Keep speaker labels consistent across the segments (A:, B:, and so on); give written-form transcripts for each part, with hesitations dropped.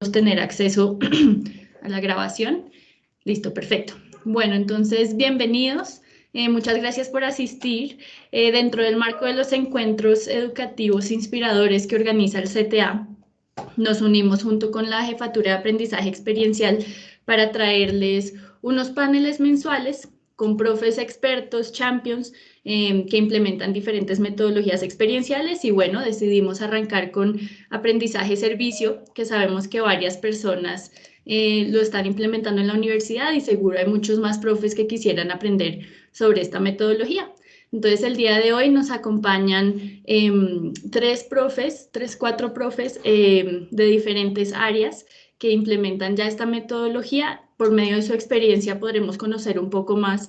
A: tener acceso a la grabación. Listo, perfecto. Bueno, entonces, bienvenidos. Muchas gracias por asistir. Dentro del marco de los encuentros educativos inspiradores que organiza el CTA, nos unimos junto con la Jefatura de Aprendizaje Experiencial para traerles unos paneles mensuales con profes expertos, champions, que implementan diferentes metodologías experienciales y bueno, decidimos arrancar con aprendizaje servicio, que sabemos que varias personas lo están implementando en la universidad y seguro hay muchos más profes que quisieran aprender sobre esta metodología. Entonces, el día de hoy nos acompañan cuatro profes de diferentes áreas que implementan ya esta metodología. Por medio de su experiencia podremos conocer un poco más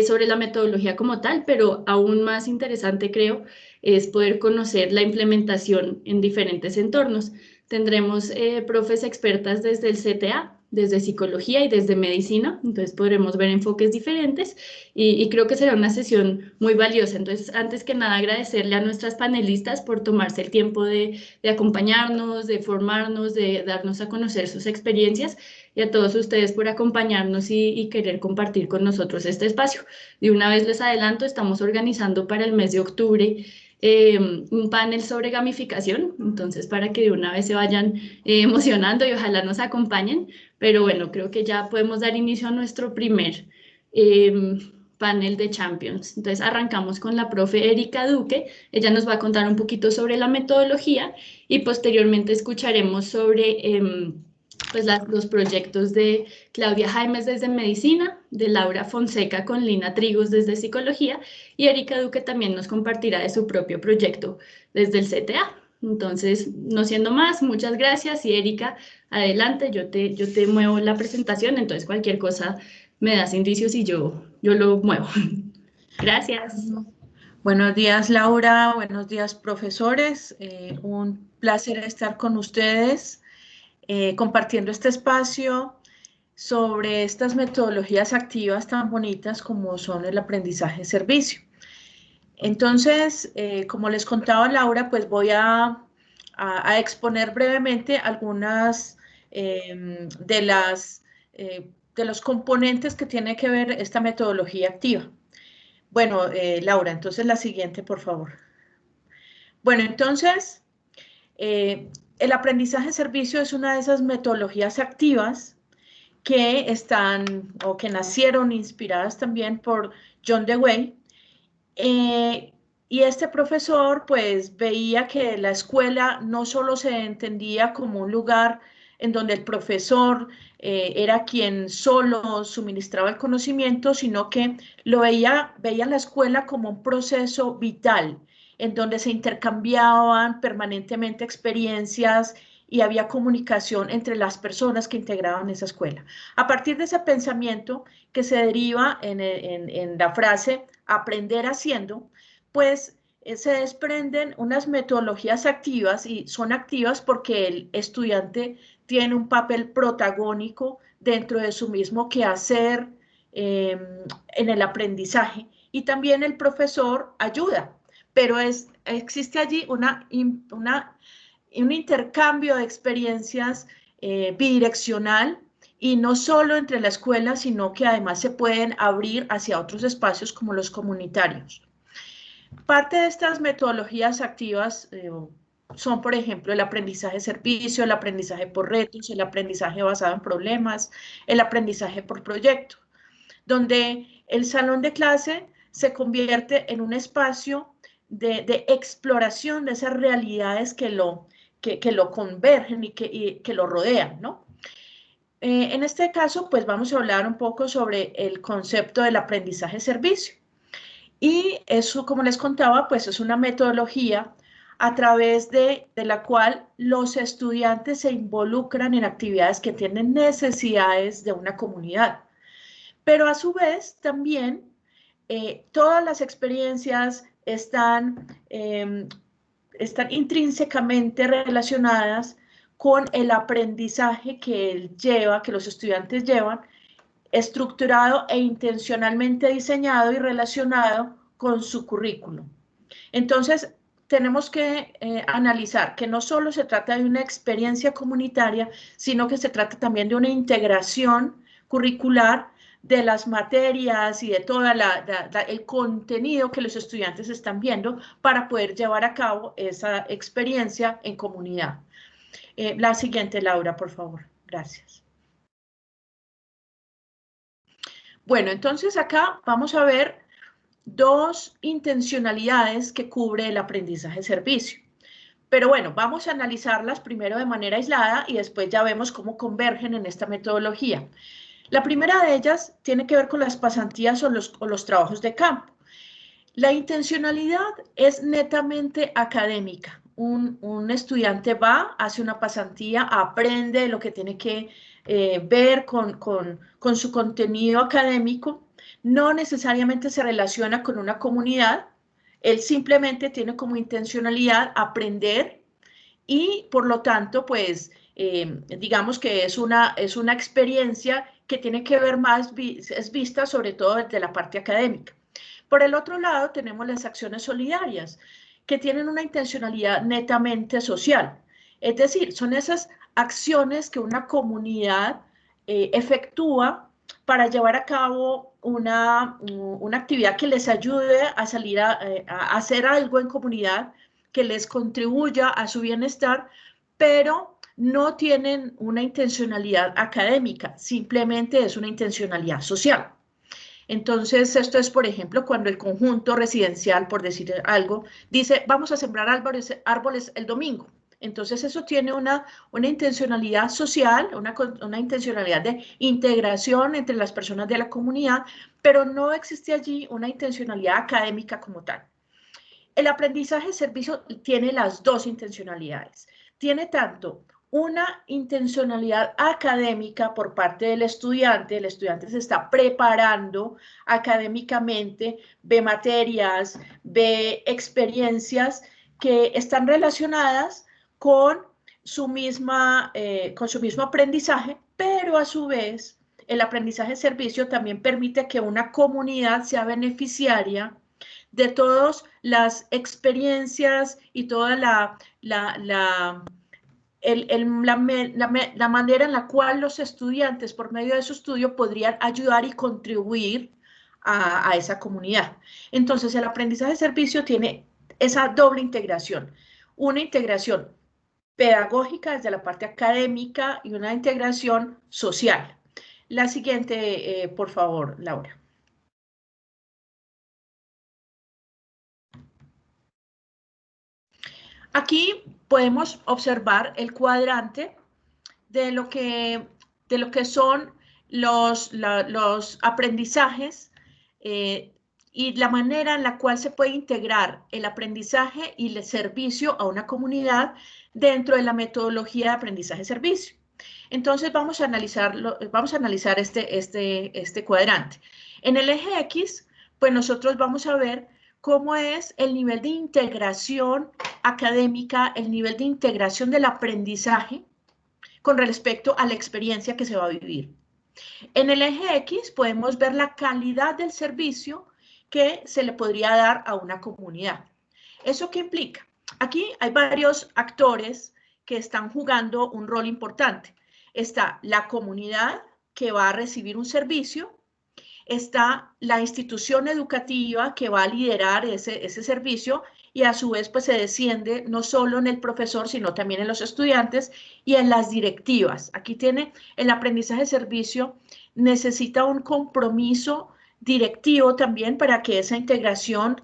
A: sobre la metodología como tal, pero aún más interesante creo es poder conocer la implementación en diferentes entornos. Tendremos profes expertas desde el CTA, desde psicología y desde medicina, entonces podremos ver enfoques diferentes y creo que será una sesión muy valiosa. Entonces, antes que nada, agradecerle a nuestras panelistas por tomarse el tiempo de acompañarnos, de formarnos, de darnos a conocer sus experiencias y a todos ustedes por acompañarnos y querer compartir con nosotros este espacio. De una vez les adelanto, estamos organizando para el mes de octubre un panel sobre gamificación, entonces para que de una vez se vayan emocionando y ojalá nos acompañen, pero bueno, creo que ya podemos dar inicio a nuestro primer panel de Champions. Entonces arrancamos con la profe Erika Duque, ella nos va a contar un poquito sobre la metodología y posteriormente escucharemos sobre pues los proyectos de Claudia Jaimes desde Medicina, de Laura Fonseca con Lina Trigos desde Psicología y Erika Duque también nos compartirá de su propio proyecto desde el CTA. Entonces, no siendo más, muchas gracias y Erika, adelante, yo te muevo la presentación, entonces cualquier cosa me das indicios y yo lo muevo. Gracias.
B: Buenos días, Laura. Buenos días, profesores. Un placer estar con ustedes compartiendo este espacio sobre estas metodologías activas tan bonitas como son el aprendizaje servicio. Entonces, como les contaba Laura, pues voy a exponer brevemente algunas de de los componentes que tiene que ver esta metodología activa. Bueno, Laura, entonces la siguiente, por favor. Bueno, entonces, el aprendizaje servicio es una de esas metodologías activas que están o que nacieron inspiradas también por John Dewey. Y este profesor pues veía que la escuela no solo se entendía como un lugar en donde el profesor era quien solo suministraba el conocimiento, sino que veía la escuela como un proceso vital, en donde se intercambiaban permanentemente experiencias y había comunicación entre las personas que integraban esa escuela. A partir de ese pensamiento que se deriva en la frase aprender haciendo, pues se desprenden unas metodologías activas y son activas porque el estudiante tiene un papel protagónico dentro de su mismo quehacer en el aprendizaje y también el profesor ayuda, pero existe allí un intercambio de experiencias bidireccional y no solo entre la escuela, sino que además se pueden abrir hacia otros espacios como los comunitarios. Parte de estas metodologías activas son, por ejemplo, el aprendizaje servicio, el aprendizaje por retos, el aprendizaje basado en problemas, el aprendizaje por proyecto, donde el salón de clase se convierte en un espacio de exploración de esas realidades que lo convergen y que lo rodean, ¿no? En este caso, pues vamos a hablar un poco sobre el concepto del aprendizaje servicio. Y eso, como les contaba, pues es una metodología a través de la cual los estudiantes se involucran en actividades que tienen necesidades de una comunidad. Pero a su vez también todas las experiencias están intrínsecamente relacionadas con el aprendizaje que los estudiantes llevan, estructurado e intencionalmente diseñado y relacionado con su currículum. Entonces, tenemos que analizar que no solo se trata de una experiencia comunitaria, sino que se trata también de una integración curricular de las materias y de todo el contenido que los estudiantes están viendo para poder llevar a cabo esa experiencia en comunidad. La siguiente, Laura, por favor. Gracias. Bueno, entonces acá vamos a ver dos intencionalidades que cubre el aprendizaje-servicio. Pero bueno, vamos a analizarlas primero de manera aislada y después ya vemos cómo convergen en esta metodología. La primera de ellas tiene que ver con las pasantías o los trabajos de campo. La intencionalidad es netamente académica. Un estudiante va, hace una pasantía, aprende lo que tiene que ver con su contenido académico, no necesariamente se relaciona con una comunidad, él simplemente tiene como intencionalidad aprender y por lo tanto, pues, digamos que es una experiencia que tiene que ver más, es vista sobre todo desde la parte académica. Por el otro lado, tenemos las acciones solidarias, que tienen una intencionalidad netamente social. Es decir, son esas acciones que una comunidad efectúa para llevar a cabo una actividad que les ayude a salir a hacer algo en comunidad, que les contribuya a su bienestar, pero no tienen una intencionalidad académica, simplemente es una intencionalidad social. Entonces, esto es, por ejemplo, cuando el conjunto residencial, por decir algo, dice, vamos a sembrar árboles el domingo. Entonces, eso tiene una intencionalidad social, una intencionalidad de integración entre las personas de la comunidad, pero no existe allí una intencionalidad académica como tal. El aprendizaje-servicio tiene las dos intencionalidades. Tiene tanto una intencionalidad académica por parte del estudiante, el estudiante se está preparando académicamente, ve materias, ve experiencias que están relacionadas con su mismo aprendizaje, pero a su vez el aprendizaje-servicio también permite que una comunidad sea beneficiaria de todas las experiencias y toda la manera en la cual los estudiantes, por medio de su estudio, podrían ayudar y contribuir a esa comunidad. Entonces, el aprendizaje de servicio tiene esa doble integración, una integración pedagógica desde la parte académica y una integración social. La siguiente, por favor, Laura. Aquí podemos observar el cuadrante de lo que son los aprendizajes y la manera en la cual se puede integrar el aprendizaje y el servicio a una comunidad dentro de la metodología de aprendizaje-servicio. Entonces vamos a analizar este cuadrante. En el eje X, pues nosotros vamos a ver cómo es el nivel de integración académica, el nivel de integración del aprendizaje con respecto a la experiencia que se va a vivir. En el eje X podemos ver la calidad del servicio que se le podría dar a una comunidad. ¿Eso qué implica? Aquí hay varios actores que están jugando un rol importante. Está la comunidad que va a recibir un servicio, está la institución educativa que va a liderar ese servicio y a su vez pues se desciende no solo en el profesor, sino también en los estudiantes y en las directivas. Aquí tiene el aprendizaje de servicio, necesita un compromiso directivo también para que esa integración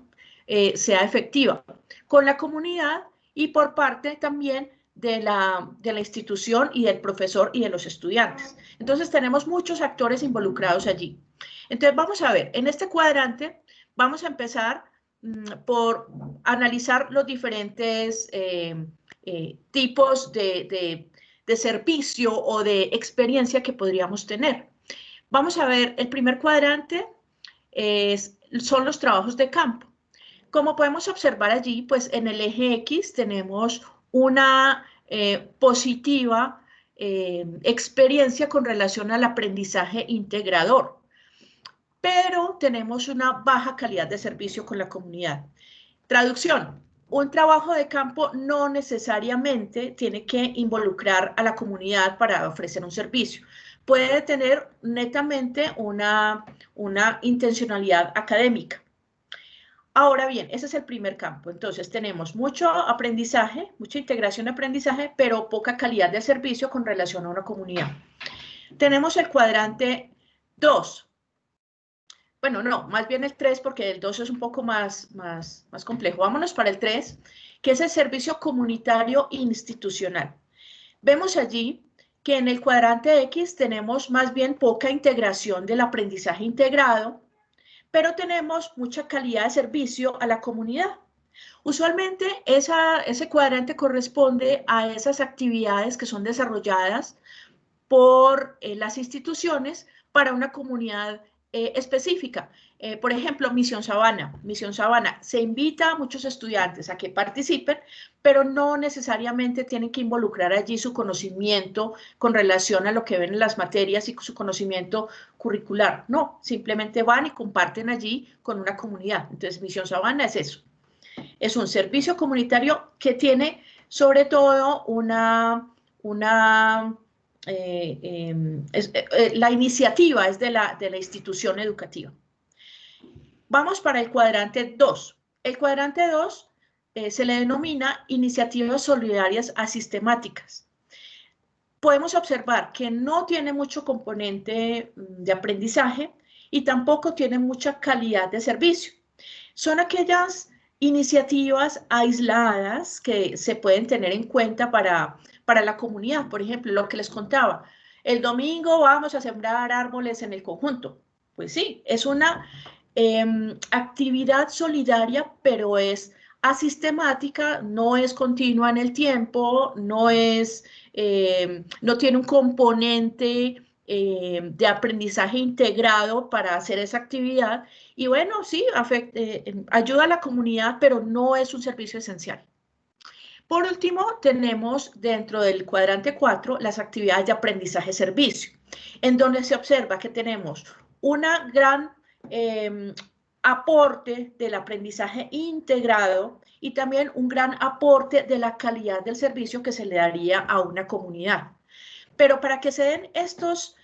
B: sea efectiva con la comunidad y por parte también de la institución y del profesor y de los estudiantes. Entonces tenemos muchos actores involucrados allí. Entonces vamos a ver, en este cuadrante vamos a empezar por analizar los diferentes tipos de servicio o de experiencia que podríamos tener. Vamos a ver, el primer cuadrante son los trabajos de campo. Como podemos observar allí, pues en el eje X tenemos una positiva experiencia con relación al aprendizaje integrador, pero tenemos una baja calidad de servicio con la comunidad. Traducción, un trabajo de campo no necesariamente tiene que involucrar a la comunidad para ofrecer un servicio. Puede tener netamente una intencionalidad académica. Ahora bien, ese es el primer campo. Entonces, tenemos mucho aprendizaje, mucha integración de aprendizaje, pero poca calidad de servicio con relación a una comunidad. Tenemos el cuadrante 2. Bueno, no, más bien el 3, porque el 2 es un poco más complejo. Vámonos para el 3, que es el servicio comunitario institucional. Vemos allí que en el cuadrante X tenemos más bien poca integración del aprendizaje integrado, pero tenemos mucha calidad de servicio a la comunidad. Usualmente ese cuadrante corresponde a esas actividades que son desarrolladas por las instituciones para una comunidad específica. Por ejemplo, Misión Sabana. Misión Sabana se invita a muchos estudiantes a que participen, pero no necesariamente tienen que involucrar allí su conocimiento con relación a lo que ven en las materias y su conocimiento curricular. No, simplemente van y comparten allí con una comunidad. Entonces, Misión Sabana es eso. Es un servicio comunitario que tiene sobre todo la iniciativa es de la institución educativa. Vamos para el cuadrante 2. El cuadrante 2 se le denomina iniciativas solidarias asistemáticas. Podemos observar que no tiene mucho componente de aprendizaje y tampoco tiene mucha calidad de servicio. Son aquellas iniciativas aisladas que se pueden tener en cuenta para la comunidad. Por ejemplo, lo que les contaba, el domingo vamos a sembrar árboles en el conjunto. Pues sí, es una actividad solidaria, pero es asistemática, no es continua en el tiempo, no tiene un componente de aprendizaje integrado para hacer esa actividad. Y bueno, sí, ayuda a la comunidad, pero no es un servicio esencial. Por último, tenemos dentro del cuadrante 4 las actividades de aprendizaje-servicio, en donde se observa que tenemos una gran aporte del aprendizaje integrado y también un gran aporte de la calidad del servicio que se le daría a una comunidad. Pero para que se den estos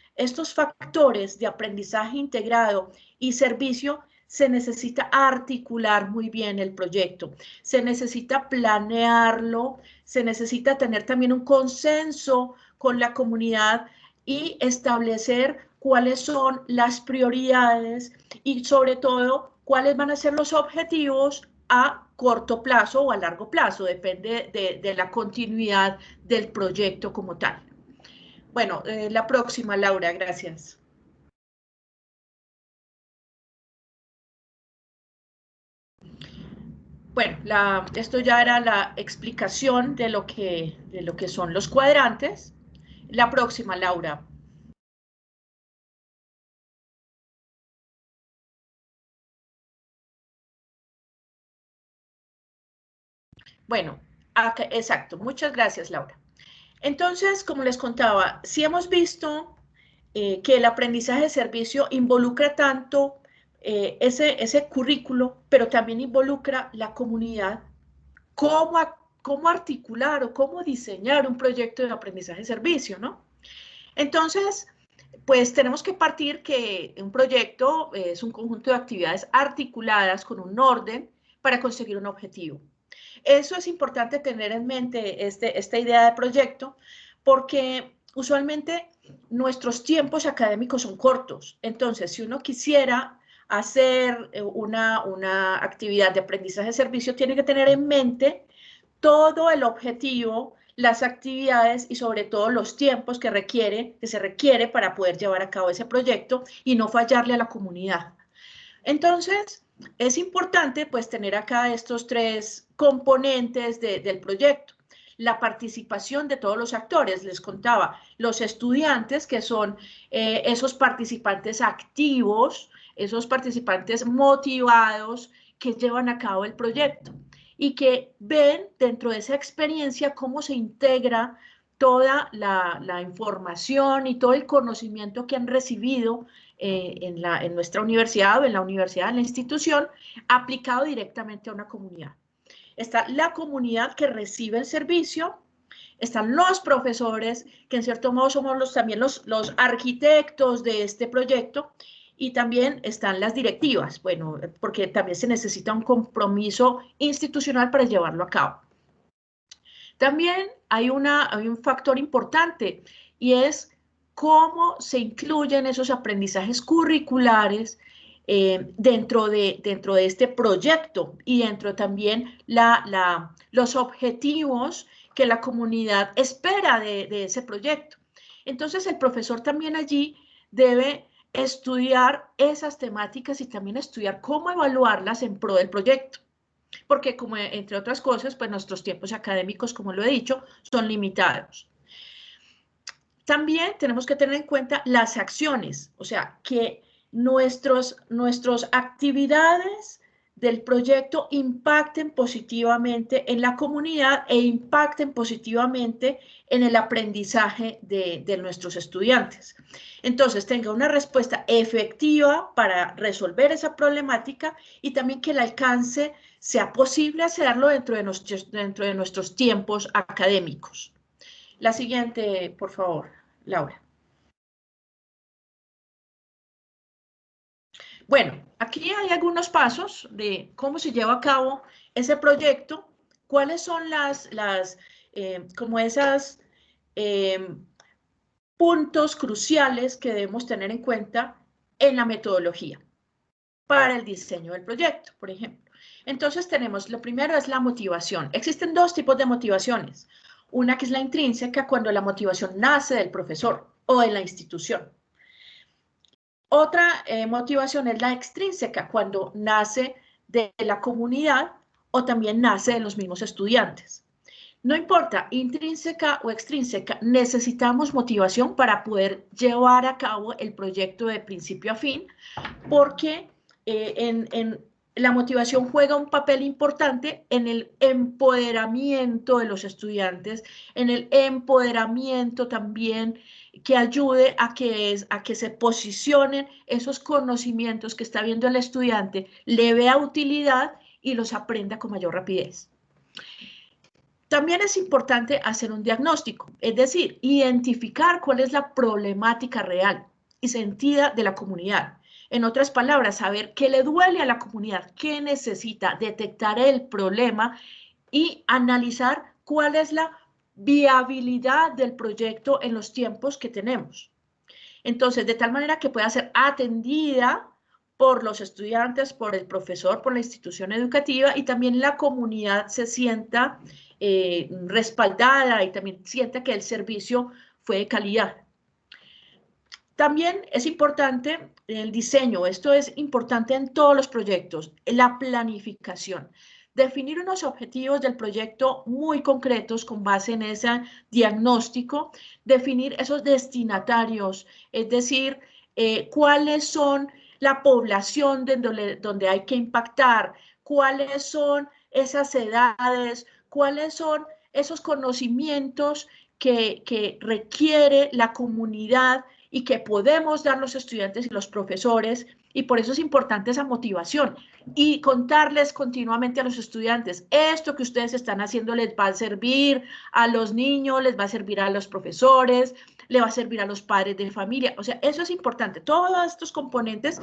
B: factores de aprendizaje integrado y servicio, se necesita articular muy bien el proyecto, se necesita planearlo, se necesita tener también un consenso con la comunidad y establecer cuáles son las prioridades y sobre todo cuáles van a ser los objetivos a corto plazo o a largo plazo, depende de la continuidad del proyecto como tal. Bueno, la próxima, Laura, gracias. Bueno, esto ya era la explicación de lo que son los cuadrantes. La próxima, Laura. Bueno, acá, exacto. Muchas gracias, Laura. Entonces, como les contaba, sí hemos visto que el aprendizaje de servicio involucra tanto ese currículo, pero también involucra la comunidad, cómo articular o cómo diseñar un proyecto de aprendizaje de servicio, ¿no? Entonces, pues tenemos que partir que un proyecto es un conjunto de actividades articuladas con un orden para conseguir un objetivo. Eso es importante tener en mente esta idea de proyecto porque usualmente nuestros tiempos académicos son cortos. Entonces, si uno quisiera hacer una actividad de aprendizaje de servicio, tiene que tener en mente todo el objetivo, las actividades y sobre todo los tiempos que se requiere para poder llevar a cabo ese proyecto y no fallarle a la comunidad. Entonces, es importante pues tener acá estos tres componentes del proyecto. La participación de todos los actores, les contaba, los estudiantes que son esos participantes activos, esos participantes motivados que llevan a cabo el proyecto y que ven dentro de esa experiencia cómo se integra toda la información y todo el conocimiento que han recibido en nuestra universidad o en la universidad, en la institución, aplicado directamente a una comunidad. Está la comunidad que recibe el servicio, están los profesores, que en cierto modo somos también los arquitectos de este proyecto, y también están las directivas, bueno, porque también se necesita un compromiso institucional para llevarlo a cabo. También hay un factor importante, y es cómo se incluyen esos aprendizajes curriculares dentro de este proyecto, y dentro también los objetivos que la comunidad espera de ese proyecto. Entonces, el profesor también allí debe estudiar esas temáticas y también estudiar cómo evaluarlas en pro del proyecto. Porque, como entre otras cosas, pues nuestros tiempos académicos, como lo he dicho, son limitados. También tenemos que tener en cuenta las acciones, o sea, que nuestras actividades del proyecto impacten positivamente en la comunidad e impacten positivamente en el aprendizaje de nuestros estudiantes. Entonces, tenga una respuesta efectiva para resolver esa problemática, y también que el alcance sea posible hacerlo dentro de nuestros tiempos académicos. La siguiente, por favor, Laura. Bueno, aquí hay algunos pasos de cómo se lleva a cabo ese proyecto, cuáles son como esas puntos cruciales que debemos tener en cuenta en la metodología para el diseño del proyecto, por ejemplo. Entonces tenemos, lo primero es la motivación. Existen dos tipos de motivaciones. Una que es la intrínseca, cuando la motivación nace del profesor o de la institución. Otra motivación es la extrínseca, cuando nace de la comunidad o también nace de los mismos estudiantes. No importa, intrínseca o extrínseca, necesitamos motivación para poder llevar a cabo el proyecto de principio a fin, porque la motivación juega un papel importante en el empoderamiento de los estudiantes, en el empoderamiento también que ayude a que se posicionen esos conocimientos que está viendo el estudiante, le vea utilidad y los aprenda con mayor rapidez. También es importante hacer un diagnóstico, es decir, identificar cuál es la problemática real y sentida de la comunidad. En otras palabras, saber qué le duele a la comunidad, qué necesita, detectar el problema y analizar cuál es la viabilidad del proyecto en los tiempos que tenemos. Entonces, de tal manera que pueda ser atendida por los estudiantes, por el profesor, por la institución educativa, y también la comunidad se sienta respaldada y también sienta que el servicio fue de calidad. También es importante el diseño, esto es importante en todos los proyectos, la planificación. Definir unos objetivos del proyecto muy concretos con base en ese diagnóstico, definir esos destinatarios, es decir, cuáles son la población donde hay que impactar, cuáles son esas edades, cuáles son esos conocimientos que requiere la comunidad y que podemos dar los estudiantes y los profesores, y por eso es importante esa motivación y contarles continuamente a los estudiantes, esto que ustedes están haciendo les va a servir a los niños, les va a servir a los profesores, le va a servir a los padres de familia, o sea, eso es importante. Todos estos componentes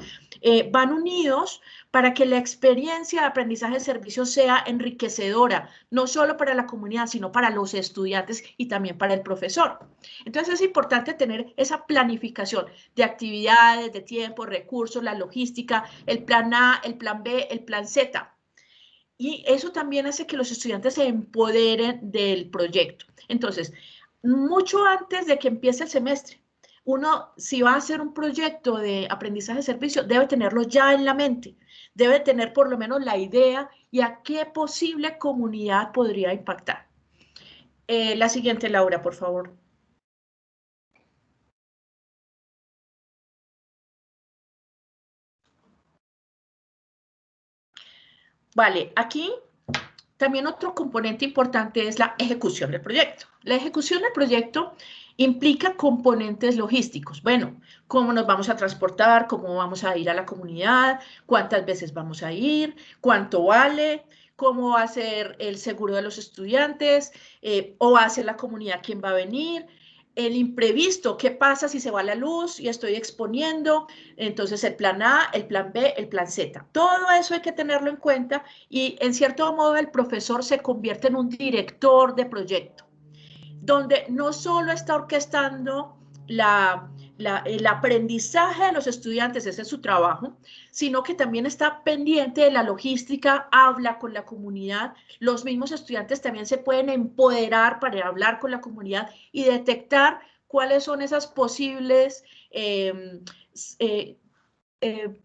B: van unidos para que la experiencia de aprendizaje de servicio sea enriquecedora, no solo para la comunidad, sino para los estudiantes y también para el profesor. Entonces es importante tener esa planificación de actividades, de tiempo, recursos, la logística, el plan A, el plan B, el plan Z. Y eso también hace que los estudiantes se empoderen del proyecto. Entonces, mucho antes de que empiece el semestre, uno, si va a hacer un proyecto de aprendizaje de servicio, debe tenerlo ya en la mente, debe tener por lo menos la idea y a qué posible comunidad podría impactar. La siguiente, Laura, por favor. Vale, aquí también otro componente importante es la ejecución del proyecto. La ejecución del proyecto implica componentes logísticos. Bueno, cómo nos vamos a transportar, cómo vamos a ir a la comunidad, cuántas veces vamos a ir, cuánto vale, cómo va a ser el seguro de los estudiantes, o va a ser la comunidad quien va a venir, el imprevisto, qué pasa si se va la luz y estoy exponiendo, entonces el plan A, el plan B, el plan Z. Todo eso hay que tenerlo en cuenta y en cierto modo el profesor se convierte en un director de proyecto, donde no solo está orquestando el aprendizaje de los estudiantes, ese es su trabajo, sino que también está pendiente de la logística, habla con la comunidad, los mismos estudiantes también se pueden empoderar para hablar con la comunidad y detectar cuáles son esas posibles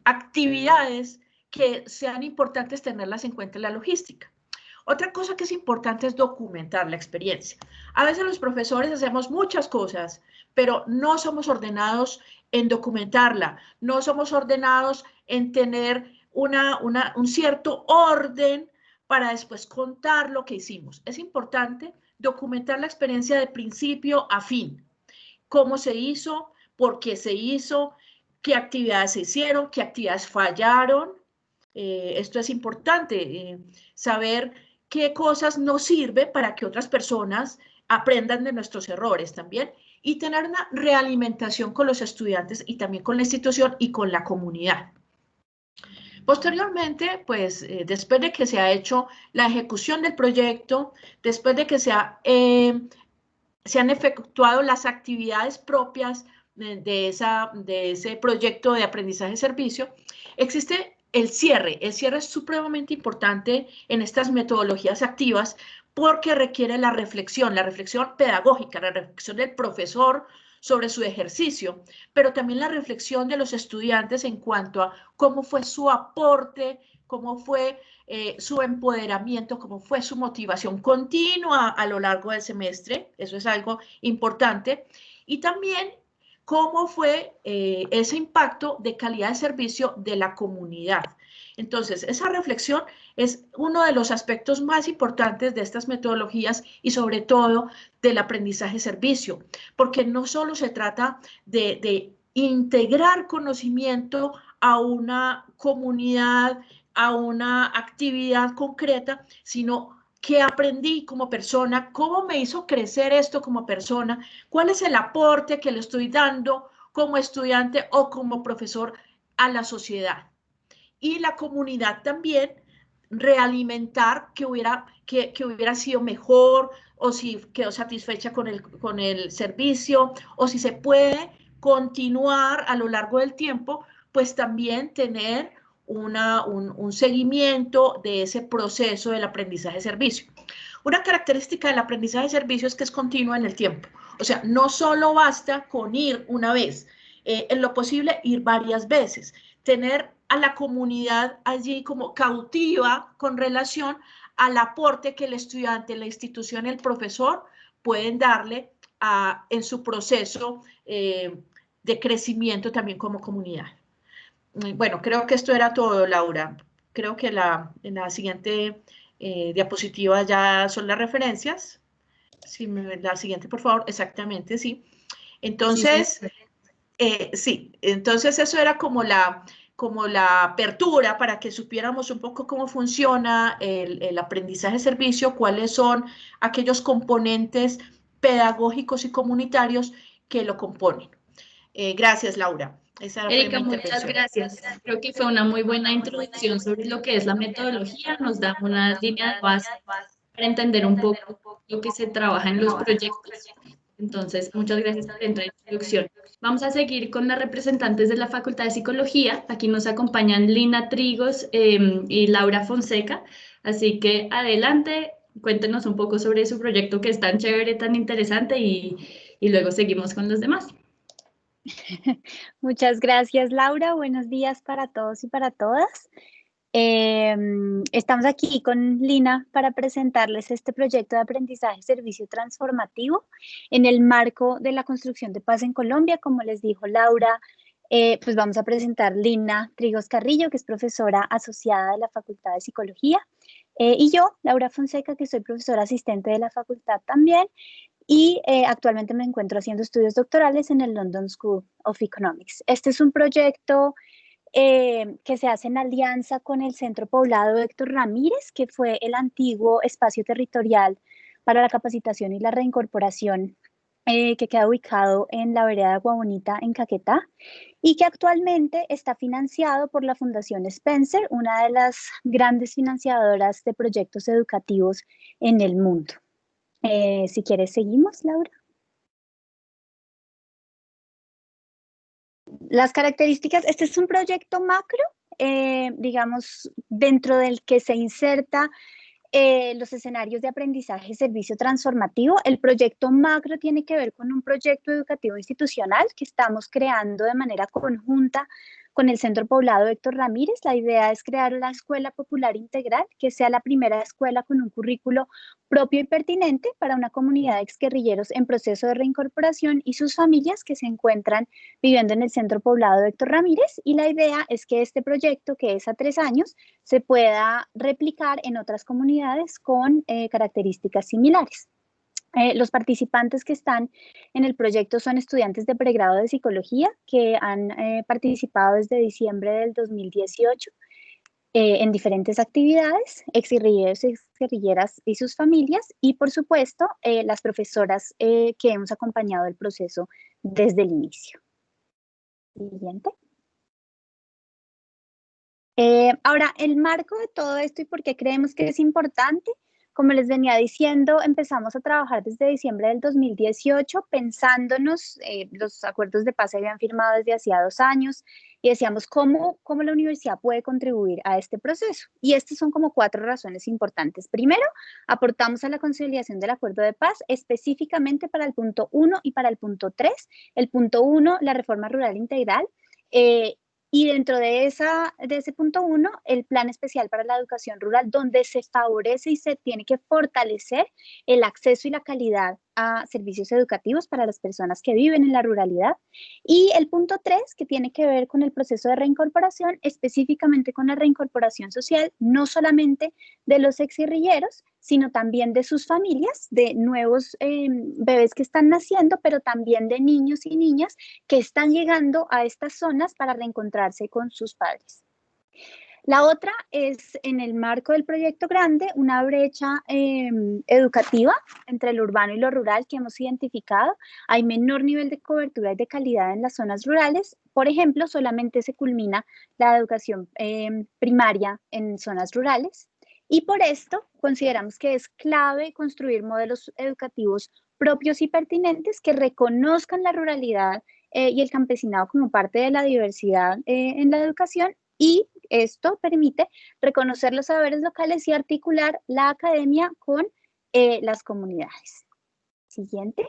B: actividades que sean importantes tenerlas en cuenta en la logística. Otra cosa que es importante es documentar la experiencia. A veces los profesores hacemos muchas cosas, pero no somos ordenados en documentarla, no somos ordenados en tener un cierto orden para después contar lo que hicimos. Es importante documentar la experiencia de principio a fin. Cómo se hizo, por qué se hizo, qué actividades se hicieron, qué actividades fallaron. Esto es importante, saber qué cosas nos sirven para que otras personas aprendan de nuestros errores también y tener una realimentación con los estudiantes y también con la institución y con la comunidad. Posteriormente, pues, después de que se ha hecho la ejecución del proyecto, después de que se han efectuado las actividades propias de ese proyecto de aprendizaje-servicio, existe el cierre. El cierre es supremamente importante en estas metodologías activas porque requiere la reflexión pedagógica, la reflexión del profesor sobre su ejercicio, pero también la reflexión de los estudiantes en cuanto a cómo fue su aporte, cómo fue su empoderamiento, cómo fue su motivación continua a lo largo del semestre, eso es algo importante, y también cómo fue ese impacto de calidad de servicio de la comunidad. Entonces, esa reflexión es uno de los aspectos más importantes de estas metodologías y sobre todo del aprendizaje-servicio, porque no solo se trata de integrar conocimiento a una comunidad, a una actividad concreta, sino qué aprendí como persona, cómo me hizo crecer esto como persona, cuál es el aporte que le estoy dando como estudiante o como profesor a la sociedad. Y la comunidad también realimentar que hubiera sido mejor o si quedó satisfecha con el servicio o si se puede continuar a lo largo del tiempo, pues también tener un seguimiento de ese proceso del aprendizaje-servicio. Una característica del aprendizaje-servicio es que es continuo en el tiempo. O sea, no solo basta con ir una vez, en lo posible ir varias veces, tener a la comunidad allí como cautiva con relación al aporte que el estudiante, la institución, el profesor pueden darle en su proceso de crecimiento también como comunidad. Bueno, creo que esto era todo, Laura. Creo que en la siguiente diapositiva ya son las referencias. Sí, la siguiente, por favor. Exactamente, sí. Entonces, sí, entonces eso era como la apertura para que supiéramos un poco cómo funciona el aprendizaje-servicio, cuáles son aquellos componentes pedagógicos y comunitarios que lo componen. Gracias, Laura. Esa fue
A: Erika,
B: mi
A: muchas
B: intervención.
A: gracias. Creo que fue una muy buena introducción sobre lo que es la metodología. Nos da una línea de base para entender un poco lo que se trabaja en los proyectos. Entonces, muchas gracias por la introducción. Vamos a seguir con las representantes de la Facultad de Psicología. Aquí nos acompañan Lina Trigos y Laura Fonseca. Así que adelante, cuéntenos un poco sobre su proyecto que es tan chévere, tan interesante y luego seguimos con los demás.
C: Muchas gracias, Laura. Buenos días para todos y para todas. Estamos aquí con Lina para presentarles este proyecto de aprendizaje servicio transformativo en el marco de la construcción de paz en Colombia. Como les dijo Laura, pues vamos a presentar Lina Trigos Carrillo, que es profesora asociada de la Facultad de Psicología, y yo, Laura Fonseca, que soy profesora asistente de la facultad también, y actualmente me encuentro haciendo estudios doctorales en el London School of Economics. Este es un proyecto que se hace en alianza con el Centro Poblado Héctor Ramírez, que fue el antiguo espacio territorial para la capacitación y la reincorporación, que queda ubicado en la vereda de Agua Bonita, en Caquetá, y que actualmente está financiado por la Fundación Spencer, una de las grandes financiadoras de proyectos educativos en el mundo. Si quieres, seguimos, Laura. Las características, este es un proyecto macro, digamos, dentro del que se inserta los escenarios de aprendizaje y servicio transformativo. El proyecto macro tiene que ver con un proyecto educativo institucional que estamos creando de manera conjunta con el Centro Poblado Héctor Ramírez. La idea es crear una escuela popular integral que sea la primera escuela con un currículo propio y pertinente para una comunidad de exguerrilleros en proceso de reincorporación y sus familias que se encuentran viviendo en el Centro Poblado Héctor Ramírez. Y la idea es que este proyecto, que es a 3 años, se pueda replicar en otras comunidades con características similares. Los participantes que están en el proyecto son estudiantes de pregrado de psicología que han participado desde diciembre del 2018 en diferentes actividades, exguerrilleros y exguerrilleras y sus familias, y por supuesto las profesoras que hemos acompañado el proceso desde el inicio. Siguiente. Ahora, el marco de todo esto y por qué creemos que es importante, como les venía diciendo, empezamos a trabajar desde diciembre del 2018 pensándonos, los acuerdos de paz se habían firmado desde hacía 2 años y decíamos cómo la universidad puede contribuir a este proceso. Y estas son como 4 razones importantes. Primero, aportamos a la consolidación del acuerdo de paz específicamente para el punto 1 y para el punto 3. El punto 1, la reforma rural integral. Y dentro de ese punto 1, el plan especial para la educación rural, donde se favorece y se tiene que fortalecer el acceso y la calidad a servicios educativos para las personas que viven en la ruralidad. Y el punto 3, que tiene que ver con el proceso de reincorporación, específicamente con la reincorporación social, no solamente de los exguerrilleros, sino también de sus familias, de nuevos bebés que están naciendo, pero también de niños y niñas que están llegando a estas zonas para reencontrarse con sus padres. La otra es, en el marco del proyecto grande, una brecha educativa entre lo urbano y lo rural que hemos identificado. Hay menor nivel de cobertura y de calidad en las zonas rurales. Por ejemplo, solamente se culmina la educación primaria en zonas rurales. Y por esto consideramos que es clave construir modelos educativos propios y pertinentes que reconozcan la ruralidad y el campesinado como parte de la diversidad en la educación, y esto permite reconocer los saberes locales y articular la academia con las comunidades. Siguiente.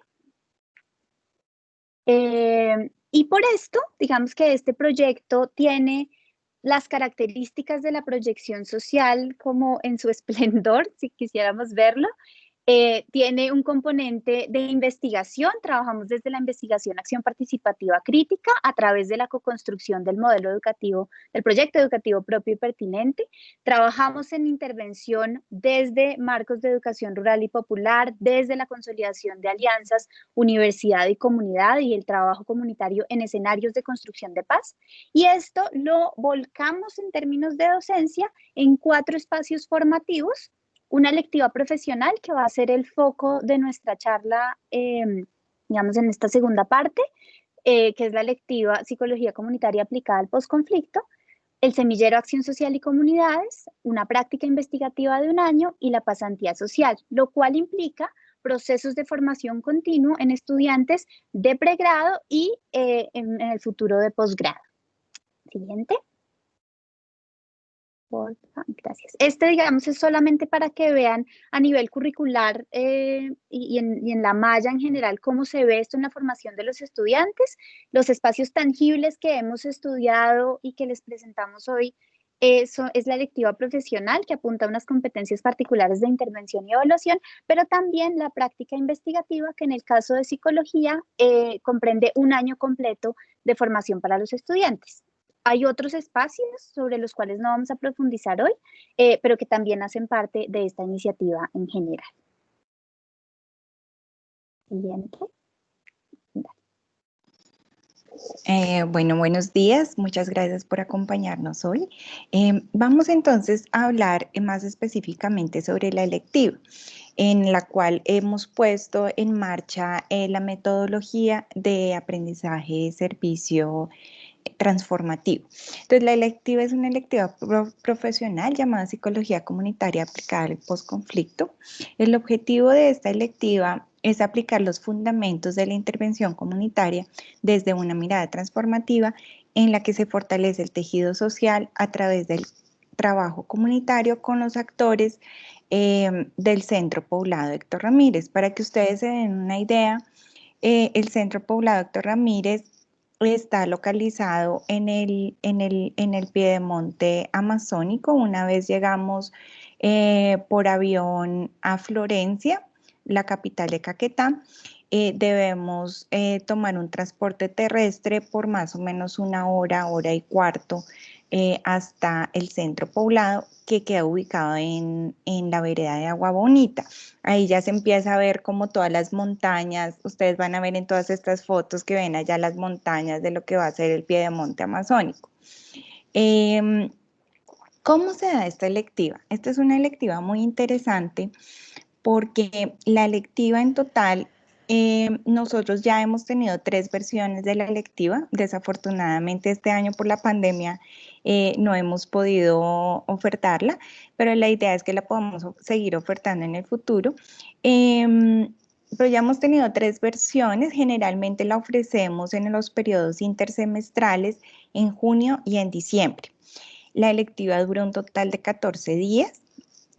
C: Y por esto, digamos que este proyecto tiene las características de la proyección social como en su esplendor, si quisiéramos verlo. Tiene un componente de investigación, trabajamos desde la investigación, acción participativa crítica a través de la coconstrucción del modelo educativo, del proyecto educativo propio y pertinente. Trabajamos en intervención desde marcos de educación rural y popular, desde la consolidación de alianzas, universidad y comunidad y el trabajo comunitario en escenarios de construcción de paz. Y esto lo volcamos en términos de docencia en 4 espacios formativos. Una electiva profesional que va a ser el foco de nuestra charla, digamos, en esta segunda parte, que es la electiva Psicología Comunitaria aplicada al posconflicto, el semillero Acción Social y Comunidades, una práctica investigativa de 1 año y la pasantía social, lo cual implica procesos de formación continuo en estudiantes de pregrado y en el futuro de posgrado. Siguiente. Gracias. Digamos, es solamente para que vean a nivel curricular y en la malla en general cómo se ve esto en la formación de los estudiantes. Los espacios tangibles que hemos estudiado y que les presentamos hoy es la electiva profesional, que apunta a unas competencias particulares de intervención y evaluación, pero también la práctica investigativa, que en el caso de psicología comprende 1 año completo de formación para los estudiantes. Hay otros espacios sobre los cuales no vamos a profundizar hoy, pero que también hacen parte de esta iniciativa en general. Siguiente.
D: Bueno, buenos días. Muchas gracias por acompañarnos hoy. Vamos entonces a hablar más específicamente sobre la electiva, en la cual hemos puesto en marcha la metodología de aprendizaje de servicio transformativo. Entonces, la electiva es una electiva profesional llamada Psicología Comunitaria aplicada al posconflicto. El objetivo de esta electiva es aplicar los fundamentos de la intervención comunitaria desde una mirada transformativa en la que se fortalece el tejido social a través del trabajo comunitario con los actores del Centro Poblado Héctor Ramírez. Para que ustedes se den una idea, el Centro Poblado Héctor Ramírez está localizado en el piedemonte amazónico. Una vez llegamos por avión a Florencia, la capital de Caquetá, debemos tomar un transporte terrestre por más o menos una hora, hora y cuarto, hasta el centro poblado, que queda ubicado en la vereda de Agua Bonita. Ahí ya se empieza a ver como todas las montañas. Ustedes van a ver en todas estas fotos que ven allá las montañas de lo que va a ser el piedemonte amazónico. ¿Cómo se da esta electiva? Esta es una electiva muy interesante porque la electiva en total, nosotros ya hemos tenido 3 versiones de la electiva. Desafortunadamente este año por la pandemia no hemos podido ofertarla, pero la idea es que la podamos seguir ofertando en el futuro. Pero ya hemos tenido 3 versiones. Generalmente la ofrecemos en los periodos intersemestrales en junio y en diciembre. La electiva dura un total de 14 días.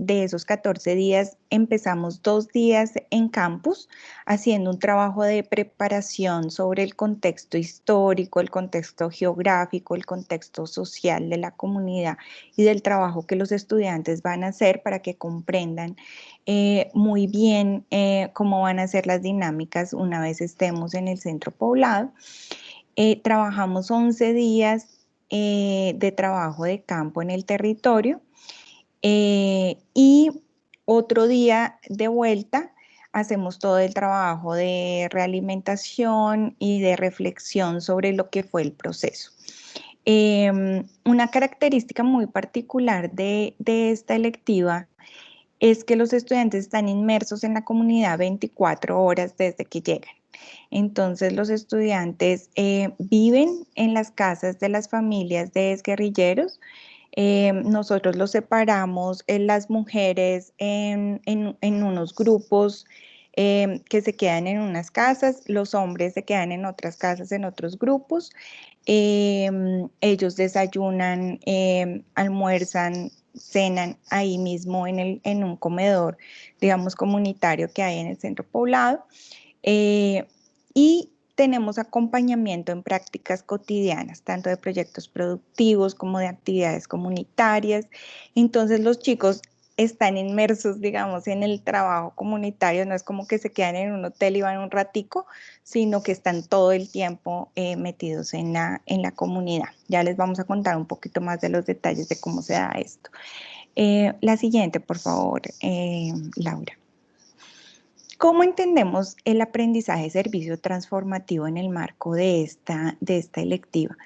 D: De esos 14 días empezamos 2 días en campus haciendo un trabajo de preparación sobre el contexto histórico, el contexto geográfico, el contexto social de la comunidad y del trabajo que los estudiantes van a hacer para que comprendan muy bien cómo van a ser las dinámicas una vez estemos en el centro poblado. Trabajamos 11 días de trabajo de campo en el territorio. Y otro día de vuelta hacemos todo el trabajo de realimentación y de reflexión sobre lo que fue el proceso. Una característica muy particular de esta electiva es que los estudiantes están inmersos en la comunidad 24 horas desde que llegan. Entonces los estudiantes viven en las casas de las familias de exguerrilleros. Nosotros los separamos las mujeres en unos grupos que se quedan en unas casas, los hombres se quedan en otras casas, en otros grupos. Ellos desayunan, almuerzan, cenan ahí mismo en un comedor, digamos, comunitario que hay en el centro poblado. Y tenemos acompañamiento en prácticas cotidianas, tanto de proyectos productivos como de actividades comunitarias. Entonces los chicos están inmersos, digamos, en el trabajo comunitario. No es como que se quedan en un hotel y van un ratico, sino que están todo el tiempo metidos en la comunidad. Ya les vamos a contar un poquito más de los detalles de cómo se da esto. La siguiente, por favor, Laura. ¿Cómo entendemos el aprendizaje de servicio transformativo en el marco de esta electiva?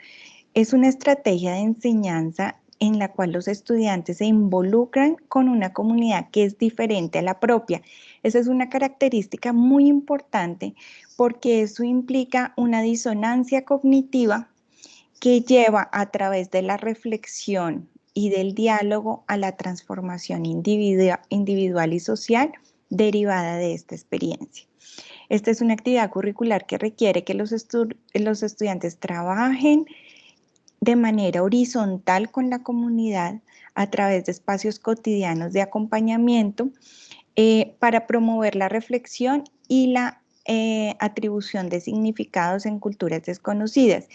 D: Es una estrategia de enseñanza en la cual los estudiantes se involucran con una comunidad que es diferente a la propia. Esa es una característica muy importante porque eso implica una disonancia cognitiva que lleva a través de la reflexión y del diálogo a la transformación individual y social derivada de esta experiencia. Esta es una actividad curricular que requiere que los estudiantes trabajen de manera horizontal con la comunidad a través de espacios cotidianos de acompañamiento para promover la reflexión y la atribución de significados en culturas desconocidas.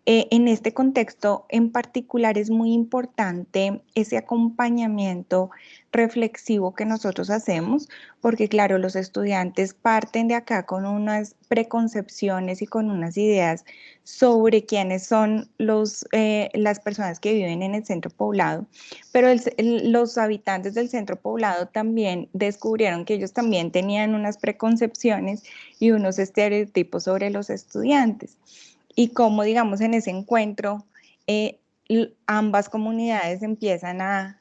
D: En este contexto en particular es muy importante ese acompañamiento reflexivo que nosotros hacemos, porque claro, los estudiantes parten de acá con unas preconcepciones y con unas ideas sobre quiénes son las personas que viven en el centro poblado, pero los habitantes del centro poblado también descubrieron que ellos también tenían unas preconcepciones y unos estereotipos sobre los estudiantes. y cómo, digamos, en ese encuentro ambas comunidades empiezan a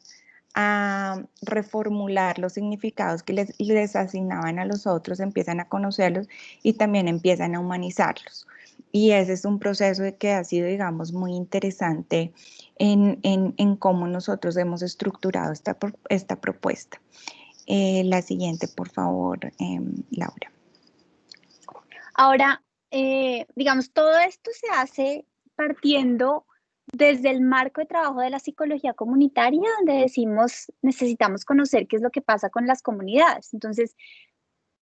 D: reformular los significados que les asignaban a los otros, empiezan a conocerlos y también empiezan a humanizarlos. Y ese es un proceso que ha sido, digamos, muy interesante en cómo nosotros hemos estructurado esta propuesta. La siguiente, por favor, Laura.
C: Ahora, digamos, todo esto se hace partiendo desde el marco de trabajo de la psicología comunitaria, donde decimos, necesitamos conocer qué es lo que pasa con las comunidades. Entonces,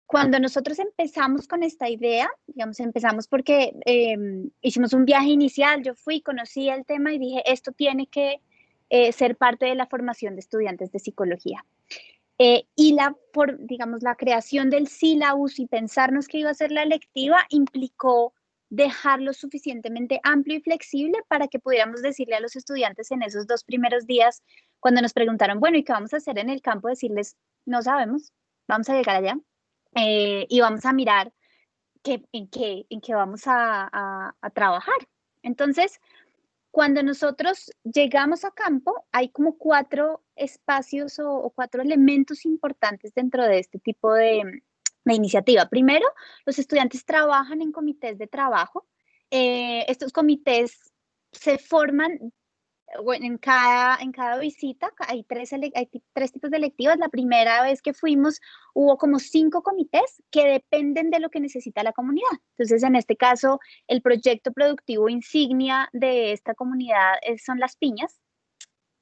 C: cuando nosotros empezamos con esta idea, digamos, empezamos porque hicimos un viaje inicial, yo fui, conocí el tema y dije, esto tiene que ser parte de la formación de estudiantes de psicología. Y digamos, la creación del sílabus y pensarnos que iba a ser la electiva implicó dejarlo suficientemente amplio y flexible para que pudiéramos decirle a los estudiantes en esos 2 primeros días, cuando nos preguntaron, bueno, ¿y qué vamos a hacer en el campo? Decirles, no sabemos, vamos a llegar allá y vamos a mirar en qué vamos a trabajar. Entonces, cuando nosotros llegamos a campo, hay como 4 espacios o 4 elementos importantes dentro de este tipo de iniciativa. Primero, los estudiantes trabajan en comités de trabajo. Estos comités se forman en cada visita. Hay 3 tipos de electivas. La primera vez que fuimos hubo como 5 comités que dependen de lo que necesita la comunidad. Entonces, en este caso, el proyecto productivo insignia de esta comunidad son las piñas.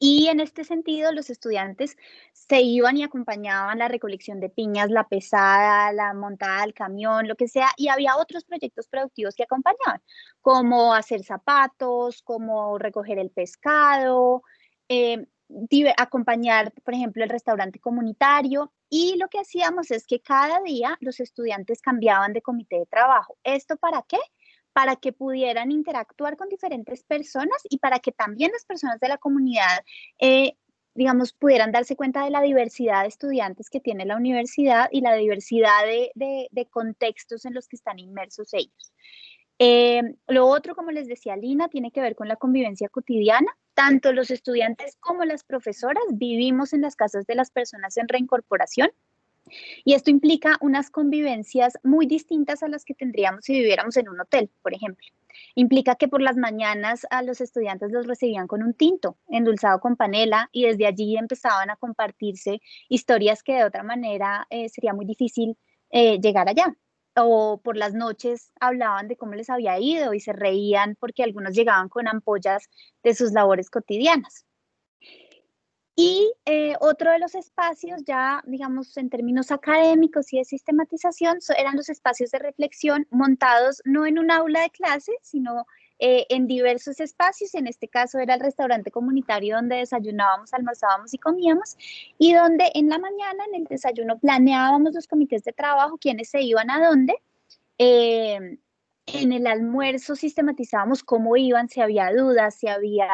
C: Y en este sentido, los estudiantes se iban y acompañaban la recolección de piñas, la pesada, la montada del camión, lo que sea, y había otros proyectos productivos que acompañaban, como hacer zapatos, como recoger el pescado, acompañar, por ejemplo, el restaurante comunitario. Y lo que hacíamos es que cada día los estudiantes cambiaban de comité de trabajo. ¿Esto para qué? Para que pudieran interactuar con diferentes personas y para que también las personas de la comunidad, digamos, pudieran darse cuenta de la diversidad de estudiantes que tiene la universidad y la diversidad de contextos en los que están inmersos ellos. Lo otro, como les decía Lina, tiene que ver con la convivencia cotidiana. Tanto los estudiantes como las profesoras vivimos en las casas de las personas en reincorporación. Y esto implica unas convivencias muy distintas a las que tendríamos si viviéramos en un hotel, por ejemplo. Implica que por las mañanas a los estudiantes los recibían con un tinto endulzado con panela y desde allí empezaban a compartirse historias que de otra manera sería muy difícil llegar allá. O por las noches hablaban de cómo les había ido y se reían porque algunos llegaban con ampollas de sus labores cotidianas. Y otro de los espacios ya, digamos, en términos académicos y de sistematización, eran los espacios de reflexión montados no en un aula de clase, sino en diversos espacios. En este caso era el restaurante comunitario donde desayunábamos, almorzábamos y comíamos, y donde en la mañana, en el desayuno, planeábamos los comités de trabajo, quiénes se iban a dónde. En el almuerzo sistematizábamos cómo iban, si había dudas, si había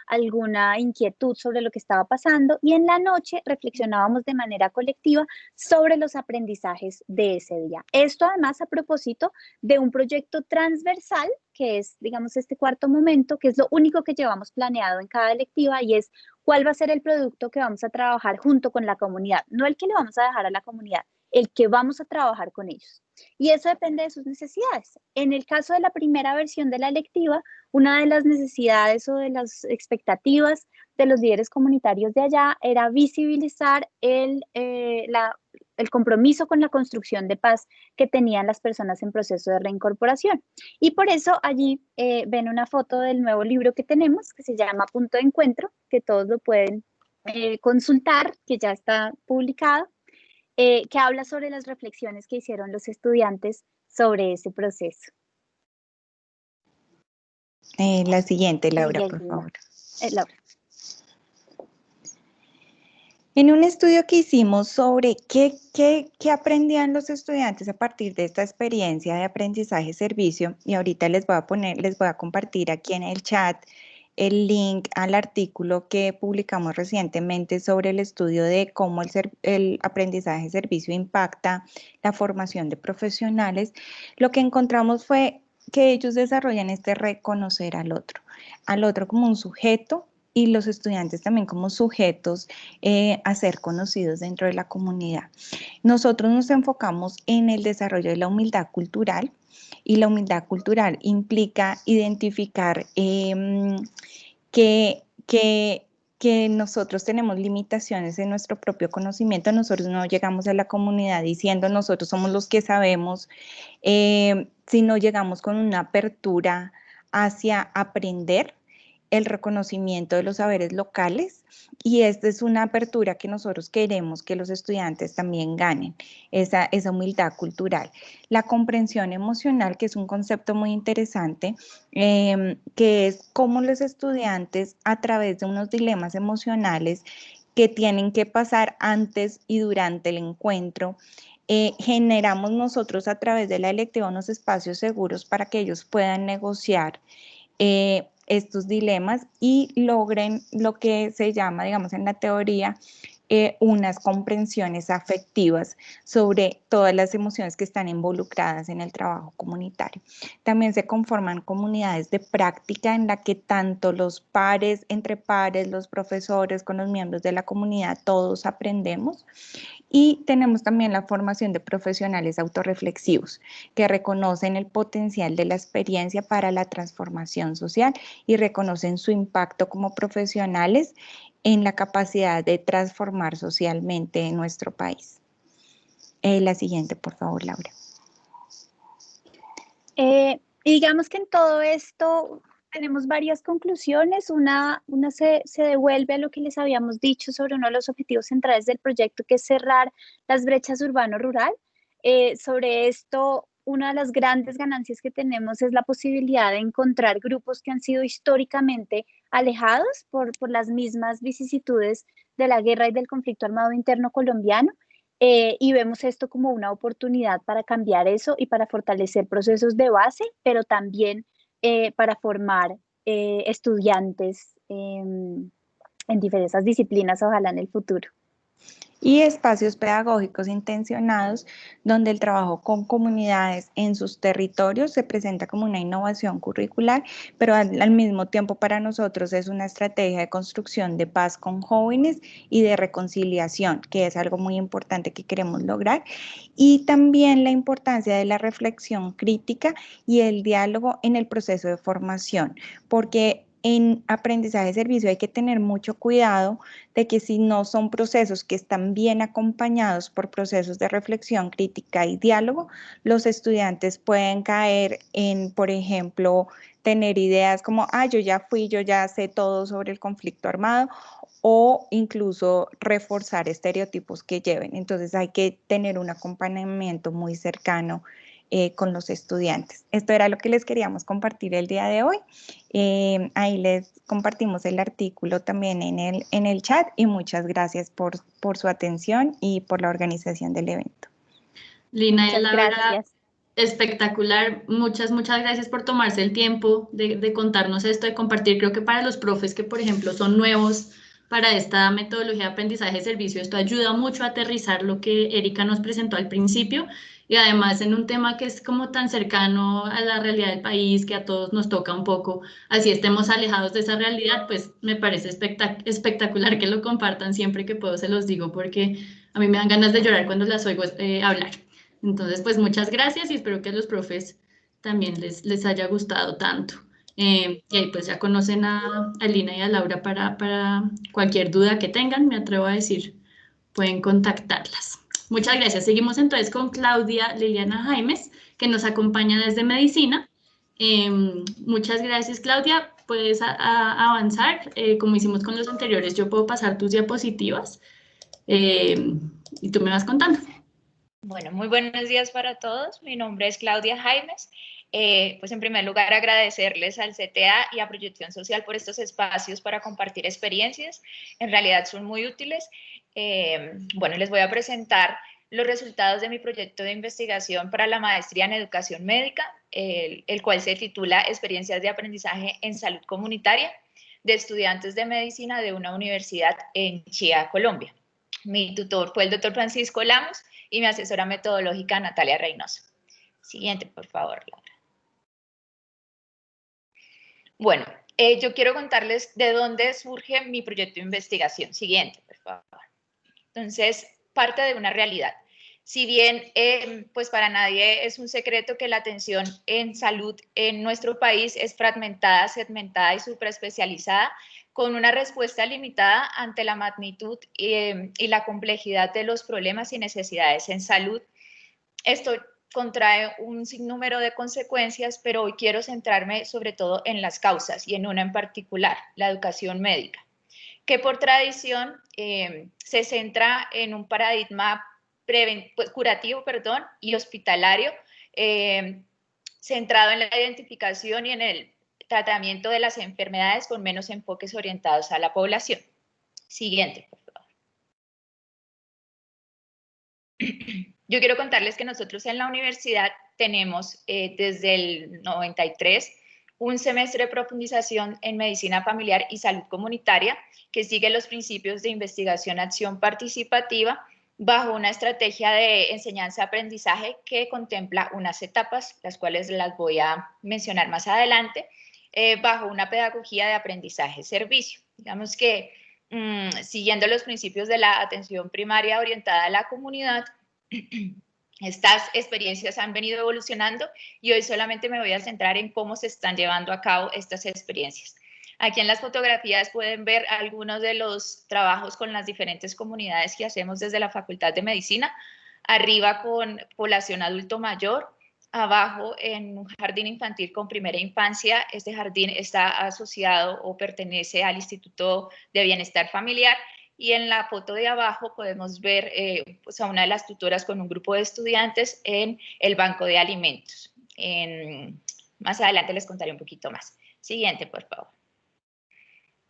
C: alguna inquietud sobre lo que estaba pasando, y en la noche reflexionábamos de manera colectiva sobre los aprendizajes de ese día. Esto además a propósito de un proyecto transversal, que es, digamos, este cuarto momento, que es lo único que llevamos planeado en cada electiva, y es cuál va a ser el producto que vamos a trabajar junto con la comunidad, no el que le vamos a dejar a la comunidad, el que vamos a trabajar con ellos. Y eso depende de sus necesidades. En el caso de la primera versión de la electiva, una de las necesidades o de las expectativas de los líderes comunitarios de allá era visibilizar el compromiso con la construcción de paz que tenían las personas en proceso de reincorporación. Y por eso allí ven una foto del nuevo libro que tenemos, que se llama Punto de Encuentro, que todos lo pueden consultar, que ya está publicado. Que habla sobre las reflexiones que hicieron los estudiantes sobre ese proceso.
D: La siguiente, Laura, por favor.
C: Laura.
D: En un estudio que hicimos sobre qué aprendían los estudiantes a partir de esta experiencia de aprendizaje-servicio, y ahorita les voy a compartir aquí en el chat el link al artículo que publicamos recientemente sobre el estudio de cómo el aprendizaje-servicio impacta la formación de profesionales. Lo que encontramos fue que ellos desarrollan este reconocer al otro como un sujeto y los estudiantes también como sujetos a ser conocidos dentro de la comunidad. Nosotros nos enfocamos en el desarrollo de la humildad cultural y la humildad cultural implica identificar que nosotros tenemos limitaciones en nuestro propio conocimiento, nosotros no llegamos a la comunidad diciendo nosotros somos los que sabemos, sino llegamos con una apertura hacia aprender el reconocimiento de los saberes locales y esta es una apertura que nosotros queremos que los estudiantes también ganen, esa humildad cultural. La comprensión emocional, que es un concepto muy interesante, que es cómo los estudiantes a través de unos dilemas emocionales que tienen que pasar antes y durante el encuentro, generamos nosotros a través de la electiva unos espacios seguros para que ellos puedan negociar estos dilemas y logren lo que se llama, digamos, en la teoría, unas comprensiones afectivas sobre todas las emociones que están involucradas en el trabajo comunitario. También se conforman comunidades de práctica en la que tanto los pares, entre pares, los profesores, con los miembros de la comunidad, todos aprendemos. Y tenemos también la formación de profesionales autorreflexivos que reconocen el potencial de la experiencia para la transformación social y reconocen su impacto como profesionales en la capacidad de transformar socialmente en nuestro país. La siguiente, por favor, Laura.
C: Y digamos que en todo esto tenemos varias conclusiones. Una se devuelve a lo que les habíamos dicho sobre uno de los objetivos centrales del proyecto, que es cerrar las brechas urbano-rural. Sobre esto, una de las grandes ganancias que tenemos es la posibilidad de encontrar grupos que han sido históricamente alejados por las mismas vicisitudes de la guerra y del conflicto armado interno colombiano. Y vemos esto como una oportunidad para cambiar eso y para fortalecer procesos de base, pero también para formar estudiantes en diversas disciplinas, ojalá en el futuro.
D: Y espacios pedagógicos intencionados donde el trabajo con comunidades en sus territorios se presenta como una innovación curricular, pero al mismo tiempo para nosotros es una estrategia de construcción de paz con jóvenes y de reconciliación, que es algo muy importante que queremos lograr, y también la importancia de la reflexión crítica y el diálogo en el proceso de formación, porque en aprendizaje de servicio hay que tener mucho cuidado de que si no son procesos que están bien acompañados por procesos de reflexión crítica y diálogo, los estudiantes pueden caer en, por ejemplo, tener ideas como, yo ya fui, yo ya sé todo sobre el conflicto armado, o incluso reforzar estereotipos que lleven. Entonces hay que tener un acompañamiento muy cercano con los estudiantes. Esto era lo que les queríamos compartir el día de hoy. Ahí les compartimos el artículo también en el chat y muchas gracias por su atención y por la organización del evento.
A: Lina y
C: Muchas
A: Laura,
C: gracias.
A: espectacular. Muchas gracias por tomarse el tiempo de contarnos esto, de compartir. Creo que para los profes que, por ejemplo, son nuevos para esta metodología de aprendizaje de servicio, esto ayuda mucho a aterrizar lo que Erika nos presentó al principio y además en un tema que es como tan cercano a la realidad del país, que a todos nos toca un poco, así estemos alejados de esa realidad, pues me parece espectacular que lo compartan siempre que puedo, se los digo, porque a mí me dan ganas de llorar cuando las oigo hablar. Entonces, pues muchas gracias y espero que a los profes también les haya gustado tanto. Y ahí pues ya conocen a Lina y a Laura para cualquier duda que tengan, me atrevo a decir, pueden contactarlas. Muchas gracias. Seguimos entonces con Claudia Liliana Jaimes, que nos acompaña desde Medicina. Muchas gracias, Claudia. Puedes avanzar. Como hicimos con los anteriores, yo puedo pasar tus diapositivas y tú me vas contando.
E: Bueno, muy buenos días para todos. Mi nombre es Claudia Jaimes. Pues en primer lugar agradecerles al CTA y a Proyección Social por estos espacios para compartir experiencias. En realidad son muy útiles. Bueno, les voy a presentar los resultados de mi proyecto de investigación para la maestría en educación médica, el cual se titula Experiencias de aprendizaje en salud comunitaria de estudiantes de medicina de una universidad en Chía, Colombia. Mi tutor fue el doctor Francisco Lamos y mi asesora metodológica Natalia Reynoso. Siguiente, por favor, Laura. Bueno, yo quiero contarles de dónde surge mi proyecto de investigación. Siguiente, por favor. Entonces, parte de una realidad. Si bien, pues para nadie es un secreto que la atención en salud en nuestro país es fragmentada, segmentada y superespecializada, con una respuesta limitada ante la magnitud y la complejidad de los problemas y necesidades en salud. Esto contrae un sinnúmero de consecuencias, pero hoy quiero centrarme sobre todo en las causas y en una en particular, la educación médica, que por tradición se centra en un paradigma curativo y hospitalario, centrado en la identificación y en el tratamiento de las enfermedades con menos enfoques orientados a la población. Siguiente, por favor. Yo quiero contarles que nosotros en la universidad tenemos desde el 93 un semestre de profundización en medicina familiar y salud comunitaria que sigue los principios de investigación-acción participativa bajo una estrategia de enseñanza-aprendizaje que contempla unas etapas, las cuales las voy a mencionar más adelante, bajo una pedagogía de aprendizaje-servicio. Digamos que siguiendo los principios de la atención primaria orientada a la comunidad, estas experiencias han venido evolucionando y hoy solamente me voy a centrar en cómo se están llevando a cabo estas experiencias. Aquí en las fotografías pueden ver algunos de los trabajos con las diferentes comunidades que hacemos desde la Facultad de Medicina. Arriba con población adulto mayor, abajo en un jardín infantil con primera infancia. Este jardín está asociado o pertenece al Instituto de Bienestar Familiar. Y en la foto de abajo podemos ver pues a una de las tutoras con un grupo de estudiantes en el banco de alimentos. Más adelante les contaré un poquito más. Siguiente, por favor.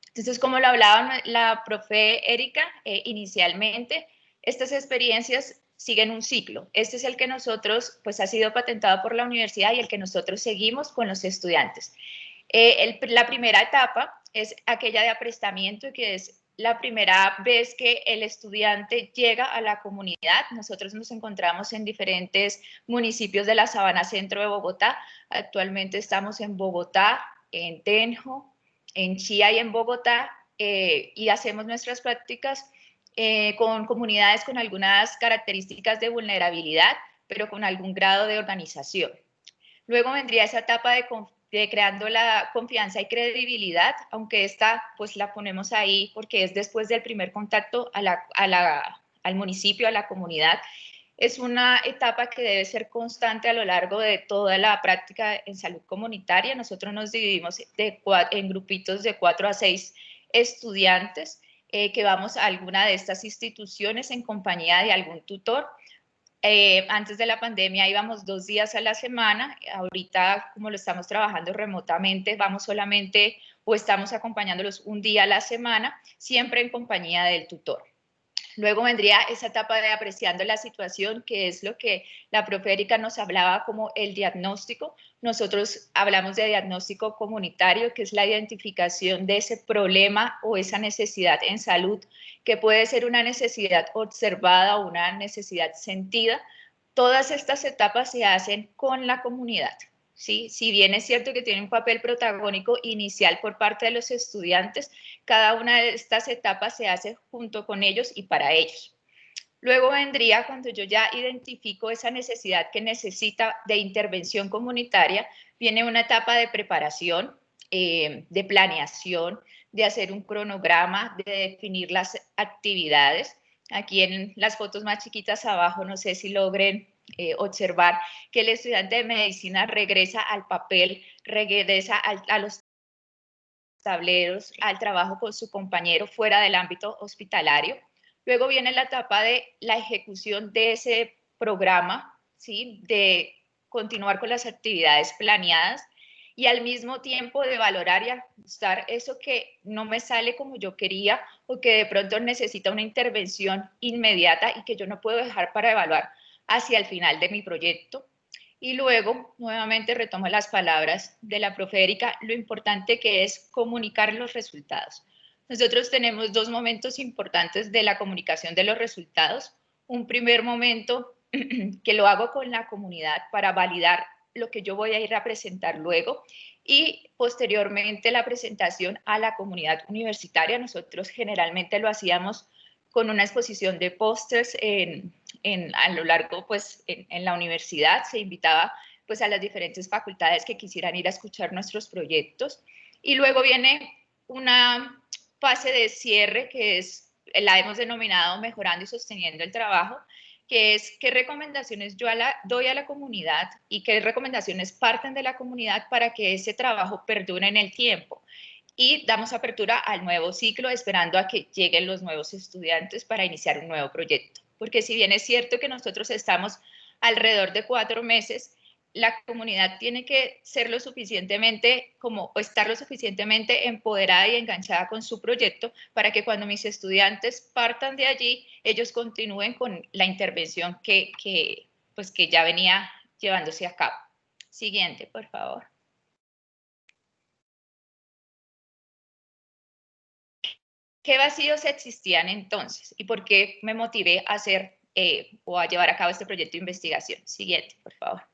E: Entonces, como lo hablaba la profe Erika inicialmente, estas experiencias siguen un ciclo. Este es el que nosotros, pues ha sido patentado por la universidad y el que nosotros seguimos con los estudiantes. La primera etapa es aquella de aprestamiento, que es la primera vez que el estudiante llega a la comunidad. Nosotros nos encontramos en diferentes municipios de la Sabana Centro de Bogotá. Actualmente estamos en Bogotá, en Tenjo, en Chía y en Bogotá, y hacemos nuestras prácticas con comunidades con algunas características de vulnerabilidad, pero con algún grado de organización. Luego vendría esa etapa de creando la confianza y credibilidad, aunque esta pues la ponemos ahí porque es después del primer contacto al municipio, a la comunidad. Es una etapa que debe ser constante a lo largo de toda la práctica en salud comunitaria. Nosotros nos dividimos en grupitos de 4 a 6 estudiantes que vamos a alguna de estas instituciones en compañía de algún tutor. Antes de la pandemia íbamos 2 días a la semana. Ahorita, como lo estamos trabajando remotamente, vamos solamente o estamos acompañándolos un día a la semana, siempre en compañía del tutor. Luego vendría esa etapa de apreciando la situación, que es lo que la profe Erika nos hablaba como el diagnóstico. Nosotros hablamos de diagnóstico comunitario, que es la identificación de ese problema o esa necesidad en salud, que puede ser una necesidad observada o una necesidad sentida. Todas estas etapas se hacen con la comunidad. ¿Sí? Si bien es cierto que tiene un papel protagónico inicial por parte de los estudiantes, cada una de estas etapas se hace junto con ellos y para ellos. Luego vendría cuando yo ya identifico esa necesidad que necesita de intervención comunitaria, viene una etapa de preparación, de planeación, de hacer un cronograma, de definir las actividades. Aquí en las fotos más chiquitas abajo, no sé si logren observar que el estudiante de medicina regresa al papel, regresa a los tableros, al trabajo con su compañero fuera del ámbito hospitalario. Luego viene la etapa de la ejecución de ese programa, ¿sí? De continuar con las actividades planeadas y al mismo tiempo de valorar y ajustar eso que no me sale como yo quería o que de pronto necesita una intervención inmediata y que yo no puedo dejar para evaluar hacia el final de mi proyecto. Y luego, nuevamente retomo las palabras de la profe Erika, lo importante que es comunicar los resultados. Nosotros tenemos 2 momentos importantes de la comunicación de los resultados. Un primer momento que lo hago con la comunidad para validar lo que yo voy a ir a presentar luego, y posteriormente la presentación a la comunidad universitaria. Nosotros generalmente lo hacíamos con una exposición de pósters a lo largo, pues, en la universidad. Se invitaba pues a las diferentes facultades que quisieran ir a escuchar nuestros proyectos. Y luego viene una fase de cierre que la hemos denominado mejorando y sosteniendo el trabajo, que es qué recomendaciones yo doy a la comunidad y qué recomendaciones parten de la comunidad para que ese trabajo perdure en el tiempo. Y damos apertura al nuevo ciclo esperando a que lleguen los nuevos estudiantes para iniciar un nuevo proyecto. Porque si bien es cierto que nosotros estamos alrededor de 4 meses, la comunidad tiene que ser lo suficientemente o estar lo suficientemente empoderada y enganchada con su proyecto para que cuando mis estudiantes partan de allí, ellos continúen con la intervención que ya venía llevándose a cabo. Siguiente, por favor. ¿Qué vacíos existían entonces? ¿Y por qué me motivé a hacer o a llevar a cabo este proyecto de investigación? Siguiente, por favor.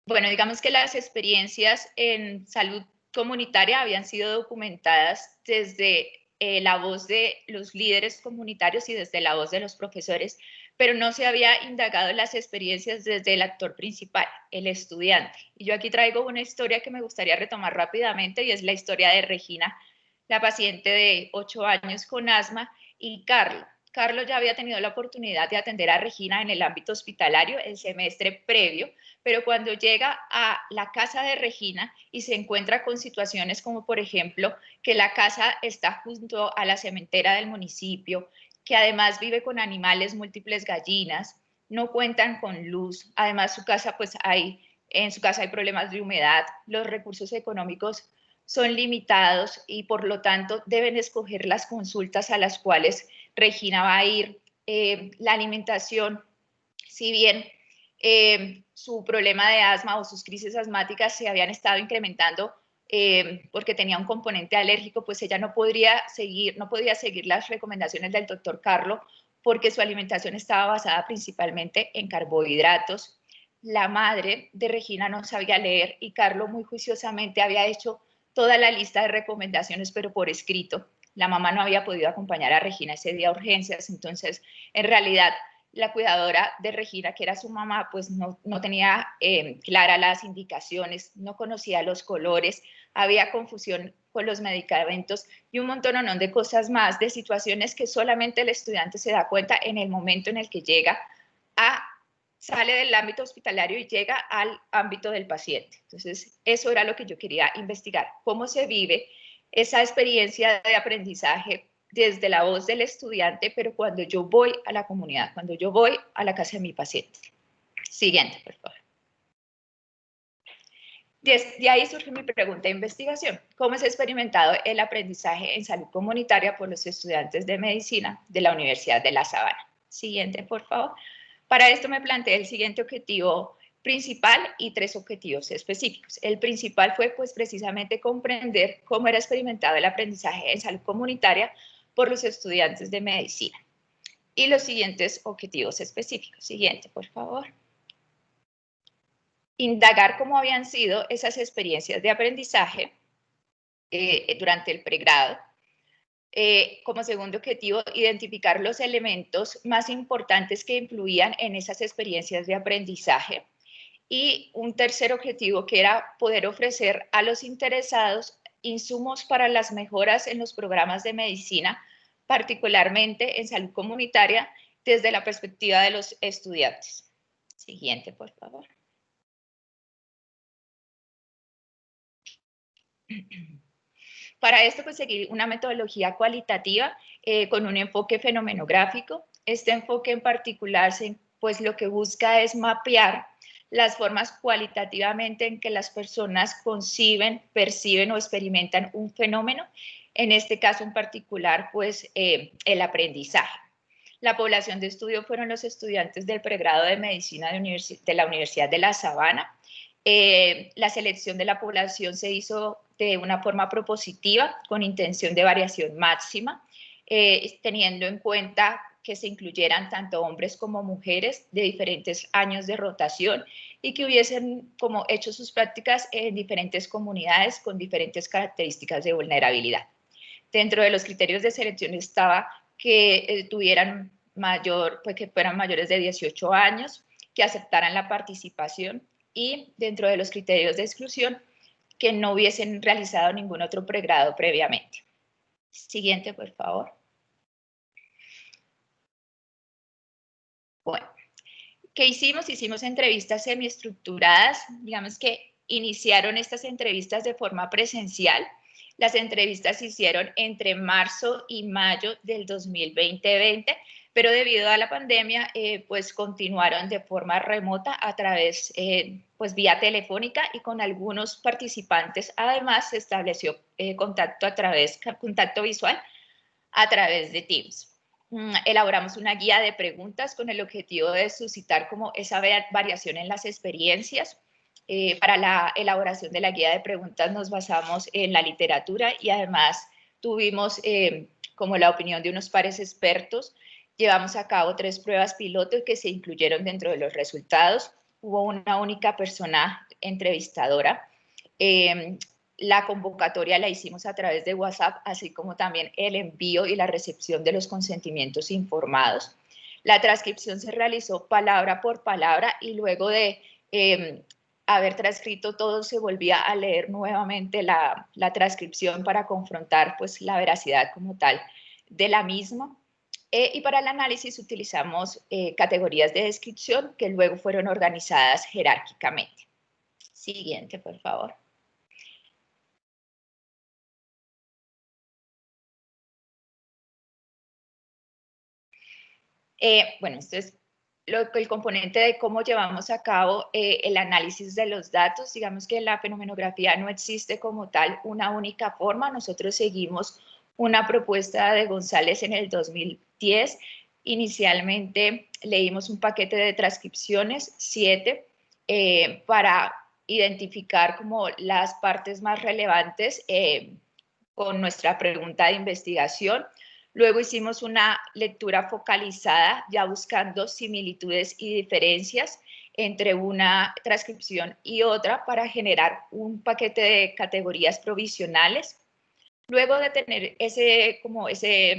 E: Bueno, digamos que las experiencias en salud comunitaria habían sido documentadas desde la voz de los líderes comunitarios y desde la voz de los profesores, pero no se había indagado en las experiencias desde el actor principal, el estudiante. Y yo aquí traigo una historia que me gustaría retomar rápidamente y es la historia de Regina, la paciente de 8 años con asma, y Carlos. Carlos ya había tenido la oportunidad de atender a Regina en el ámbito hospitalario el semestre previo, pero cuando llega a la casa de Regina y se encuentra con situaciones como, por ejemplo, que la casa está junto a la cementera del municipio, que además vive con animales, múltiples gallinas, no cuentan con luz, además en su casa hay problemas de humedad, los recursos económicos son limitados y por lo tanto deben escoger las consultas a las cuales Regina va a ir. La alimentación, si bien su problema de asma o sus crisis asmáticas se habían estado incrementando porque tenía un componente alérgico, pues ella no podía seguir las recomendaciones del doctor Carlo porque su alimentación estaba basada principalmente en carbohidratos. La madre de Regina no sabía leer y Carlo muy juiciosamente había hecho toda la lista de recomendaciones, pero por escrito. La mamá no había podido acompañar a Regina ese día a urgencias, entonces en realidad la cuidadora de Regina, que era su mamá, pues no tenía claras las indicaciones, no conocía los colores, había confusión con los medicamentos y un montón de cosas más, de situaciones que solamente el estudiante se da cuenta en el momento en el que sale del ámbito hospitalario y llega al ámbito del paciente. Entonces, eso era lo que yo quería investigar, cómo se vive esa experiencia de aprendizaje desde la voz del estudiante, pero cuando yo voy a la comunidad, cuando yo voy a la casa de mi paciente. Siguiente, por favor. De ahí surge mi pregunta de investigación. ¿Cómo es experimentado el aprendizaje en salud comunitaria por los estudiantes de medicina de la Universidad de La Sabana? Siguiente, por favor. Para esto me planteé el siguiente objetivo principal y 3 objetivos específicos. El principal fue pues precisamente comprender cómo era experimentado el aprendizaje en salud comunitaria por los estudiantes de medicina. Y los siguientes objetivos específicos. Siguiente, por favor. Indagar cómo habían sido esas experiencias de aprendizaje durante el pregrado. Como segundo objetivo, identificar los elementos más importantes que influían en esas experiencias de aprendizaje. Y un tercer objetivo que era poder ofrecer a los interesados insumos para las mejoras en los programas de medicina, particularmente en salud comunitaria, desde la perspectiva de los estudiantes. Siguiente, por favor. Para esto, pues, seguir una metodología cualitativa con un enfoque fenomenográfico. Este enfoque en particular, pues, lo que busca es mapear las formas cualitativamente en que las personas conciben, perciben o experimentan un fenómeno, en este caso en particular, pues, el aprendizaje. La población de estudio fueron los estudiantes del pregrado de medicina de la Universidad de La Sabana. La selección de la población se hizo de una forma propositiva, con intención de variación máxima, teniendo en cuenta que se incluyeran tanto hombres como mujeres de diferentes años de rotación y que hubiesen como hecho sus prácticas en diferentes comunidades con diferentes características de vulnerabilidad. Dentro de los criterios de selección estaba que tuvieran que fueran mayores de 18 años, que aceptaran la participación y dentro de los criterios de exclusión que no hubiesen realizado ningún otro pregrado previamente. Siguiente, por favor. Bueno, ¿qué hicimos? Hicimos entrevistas semiestructuradas, digamos que iniciaron estas entrevistas de forma presencial. Las entrevistas se hicieron entre marzo y mayo del 2020, pero debido a la pandemia, pues continuaron de forma remota a través, pues vía telefónica y con algunos participantes. Además, se estableció contacto visual a través de Teams. Elaboramos una guía de preguntas con el objetivo de suscitar como esa variación en las experiencias. Para la elaboración de la guía de preguntas nos basamos en la literatura y además tuvimos como la opinión de unos pares expertos. Llevamos a cabo 3 pruebas piloto que se incluyeron dentro de los resultados. Hubo una única persona entrevistadora. La convocatoria la hicimos a través de WhatsApp, así como también el envío y la recepción de los consentimientos informados. La transcripción se realizó palabra por palabra y luego de haber transcrito todo, se volvía a leer nuevamente la transcripción para confrontar pues, la veracidad como tal de la misma. Y para el análisis utilizamos categorías de descripción que luego fueron organizadas jerárquicamente. Siguiente, por favor. Bueno, esto es el componente de cómo llevamos a cabo el análisis de los datos. Digamos que en la fenomenografía no existe como tal una única forma. Nosotros seguimos una propuesta de González en el 2010. Inicialmente leímos un paquete de transcripciones, 7, para identificar como las partes más relevantes con nuestra pregunta de investigación. Luego hicimos una lectura focalizada, ya buscando similitudes y diferencias entre una transcripción y otra para generar un paquete de categorías provisionales. Luego de tener ese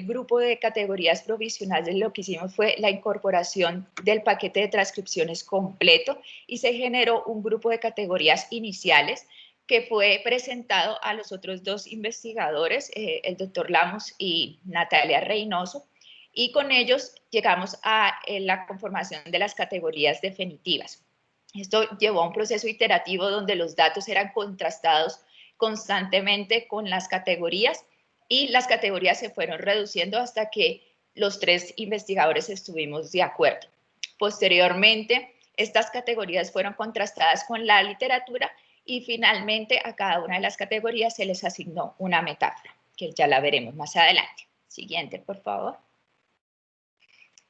E: grupo de categorías provisionales, lo que hicimos fue la incorporación del paquete de transcripciones completo y se generó un grupo de categorías iniciales que fue presentado a los otros 2 investigadores, el doctor Lamos y Natalia Reynoso, y con ellos llegamos a la conformación de las categorías definitivas. Esto llevó a un proceso iterativo donde los datos eran contrastados constantemente con las categorías y las categorías se fueron reduciendo hasta que los 3 investigadores estuvimos de acuerdo. Posteriormente, estas categorías fueron contrastadas con la literatura y finalmente a cada una de las categorías se les asignó una metáfora, que ya la veremos más adelante. Siguiente, por favor.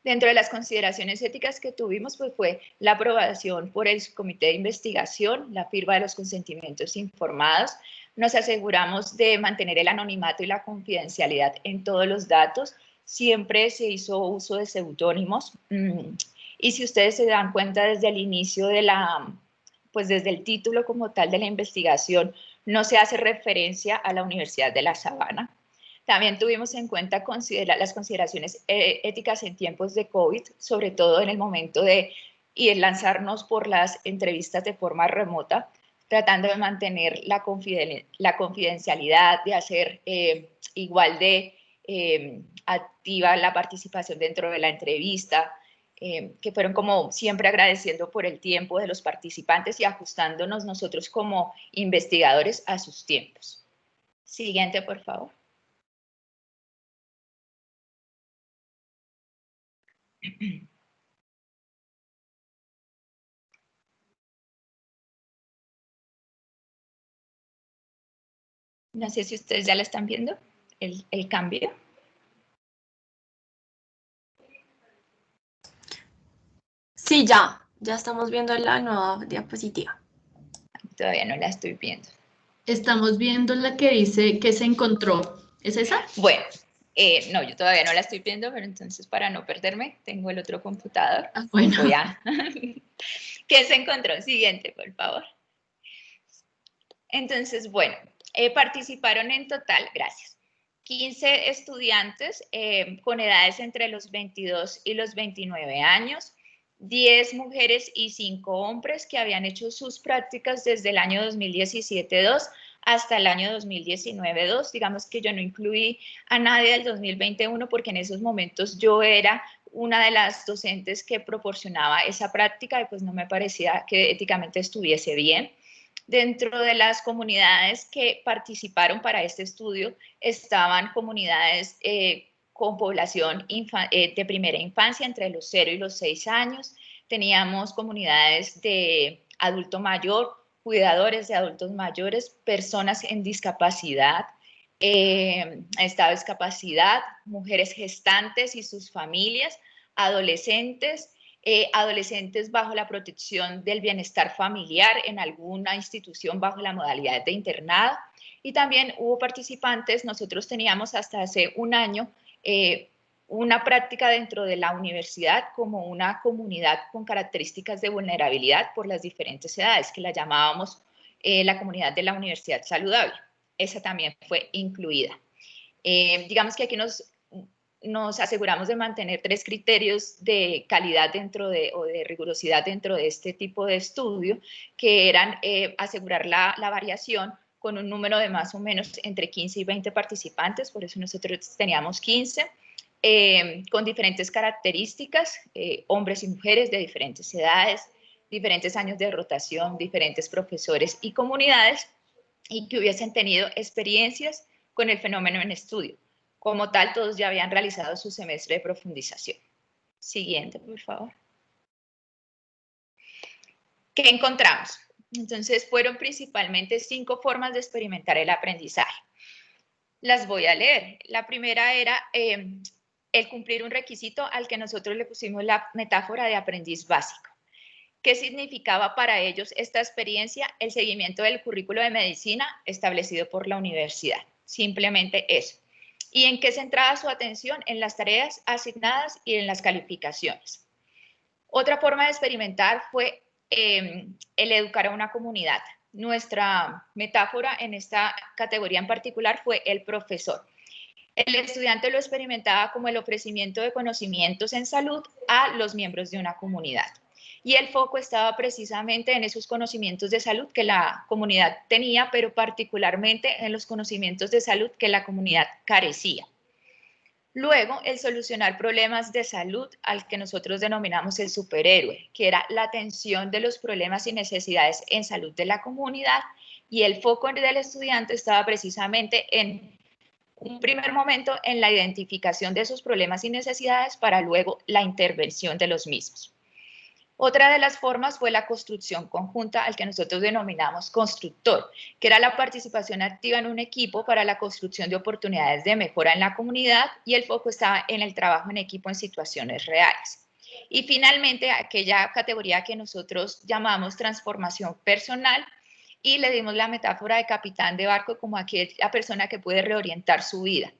E: Dentro de las consideraciones éticas que tuvimos, pues fue la aprobación por el comité de investigación, la firma de los consentimientos informados. Nos aseguramos de mantener el anonimato y la confidencialidad en todos los datos. Siempre se hizo uso de seudónimos. Y si ustedes se dan cuenta desde el inicio de pues desde el título como tal de la investigación, no se hace referencia a la Universidad de La Sabana. También tuvimos en cuenta las consideraciones éticas en tiempos de COVID, sobre todo en el momento de lanzarnos por las entrevistas de forma remota, tratando de mantener la confidencialidad, de hacer igual de activa la participación dentro de la entrevista, que fueron como siempre agradeciendo por el tiempo de los participantes y ajustándonos nosotros como investigadores a sus tiempos. Siguiente, por favor. No sé si ustedes ya la están viendo, el cambio.
F: Sí, ya estamos viendo la nueva diapositiva.
E: Todavía no la estoy viendo.
A: Estamos viendo la que dice que se encontró. ¿Es esa?
E: Bueno, No, yo todavía no la estoy viendo, pero entonces para no perderme, tengo el otro computador.
A: Bueno.
E: Voy a... ¿Qué se encontró? Siguiente, por favor. Entonces, bueno, participaron en total, gracias, 15 estudiantes con edades entre los 22 y los 29 años, 10 mujeres y 5 hombres que habían hecho sus prácticas desde el año 2017-2 hasta el año 2019-2. Digamos que yo no incluí a nadie del 2021 porque en esos momentos yo era una de las docentes que proporcionaba esa práctica y pues no me parecía que éticamente estuviese bien. Dentro de las comunidades que participaron para este estudio estaban comunidades con población de primera infancia entre los 0 y los 6 años, teníamos comunidades de adulto mayor, cuidadores de adultos mayores, personas en discapacidad, estado de discapacidad, mujeres gestantes y sus familias, adolescentes, adolescentes bajo la protección del bienestar familiar en alguna institución bajo la modalidad de internado, y también hubo participantes. Nosotros teníamos hasta hace un año una práctica dentro de la universidad como una comunidad con características de vulnerabilidad por las diferentes edades, que la llamábamos la comunidad de la universidad saludable. Esa también fue incluida. Digamos que aquí nos aseguramos de mantener 3 criterios de calidad o de rigurosidad dentro de este tipo de estudio, que eran asegurar la variación con un número de más o menos entre 15 y 20 participantes, por eso nosotros teníamos 15, con diferentes características, hombres y mujeres de diferentes edades, diferentes años de rotación, diferentes profesores y comunidades, y que hubiesen tenido experiencias con el fenómeno en estudio. Como tal, todos ya habían realizado su semestre de profundización. Siguiente, por favor. ¿Qué encontramos? Entonces, fueron principalmente 5 formas de experimentar el aprendizaje. Las voy a leer. La primera era el cumplir un requisito al que nosotros le pusimos la metáfora de aprendiz básico. ¿Qué significaba para ellos esta experiencia? El seguimiento del currículo de medicina establecido por la universidad. Simplemente eso. ¿Y en qué centraba su atención? En las tareas asignadas y en las calificaciones. Otra forma de experimentar fue el educar a una comunidad. Nuestra metáfora en esta categoría en particular fue el profesor. El estudiante lo experimentaba como el ofrecimiento de conocimientos en salud a los miembros de una comunidad. Y el foco estaba precisamente en esos conocimientos de salud que la comunidad tenía, pero particularmente en los conocimientos de salud que la comunidad carecía. Luego, el solucionar problemas de salud al que nosotros denominamos el superhéroe, que era la atención de los problemas y necesidades en salud de la comunidad, y el foco del estudiante estaba precisamente en un primer momento en la identificación de esos problemas y necesidades para luego la intervención de los mismos. Otra de las formas fue la construcción conjunta, al que nosotros denominamos constructor, que era la participación activa en un equipo para la construcción de oportunidades de mejora en la comunidad, y el foco estaba en el trabajo en equipo en situaciones reales. Y finalmente, aquella categoría que nosotros llamamos transformación personal, y le dimos la metáfora de capitán de barco como aquella persona que puede reorientar su vida.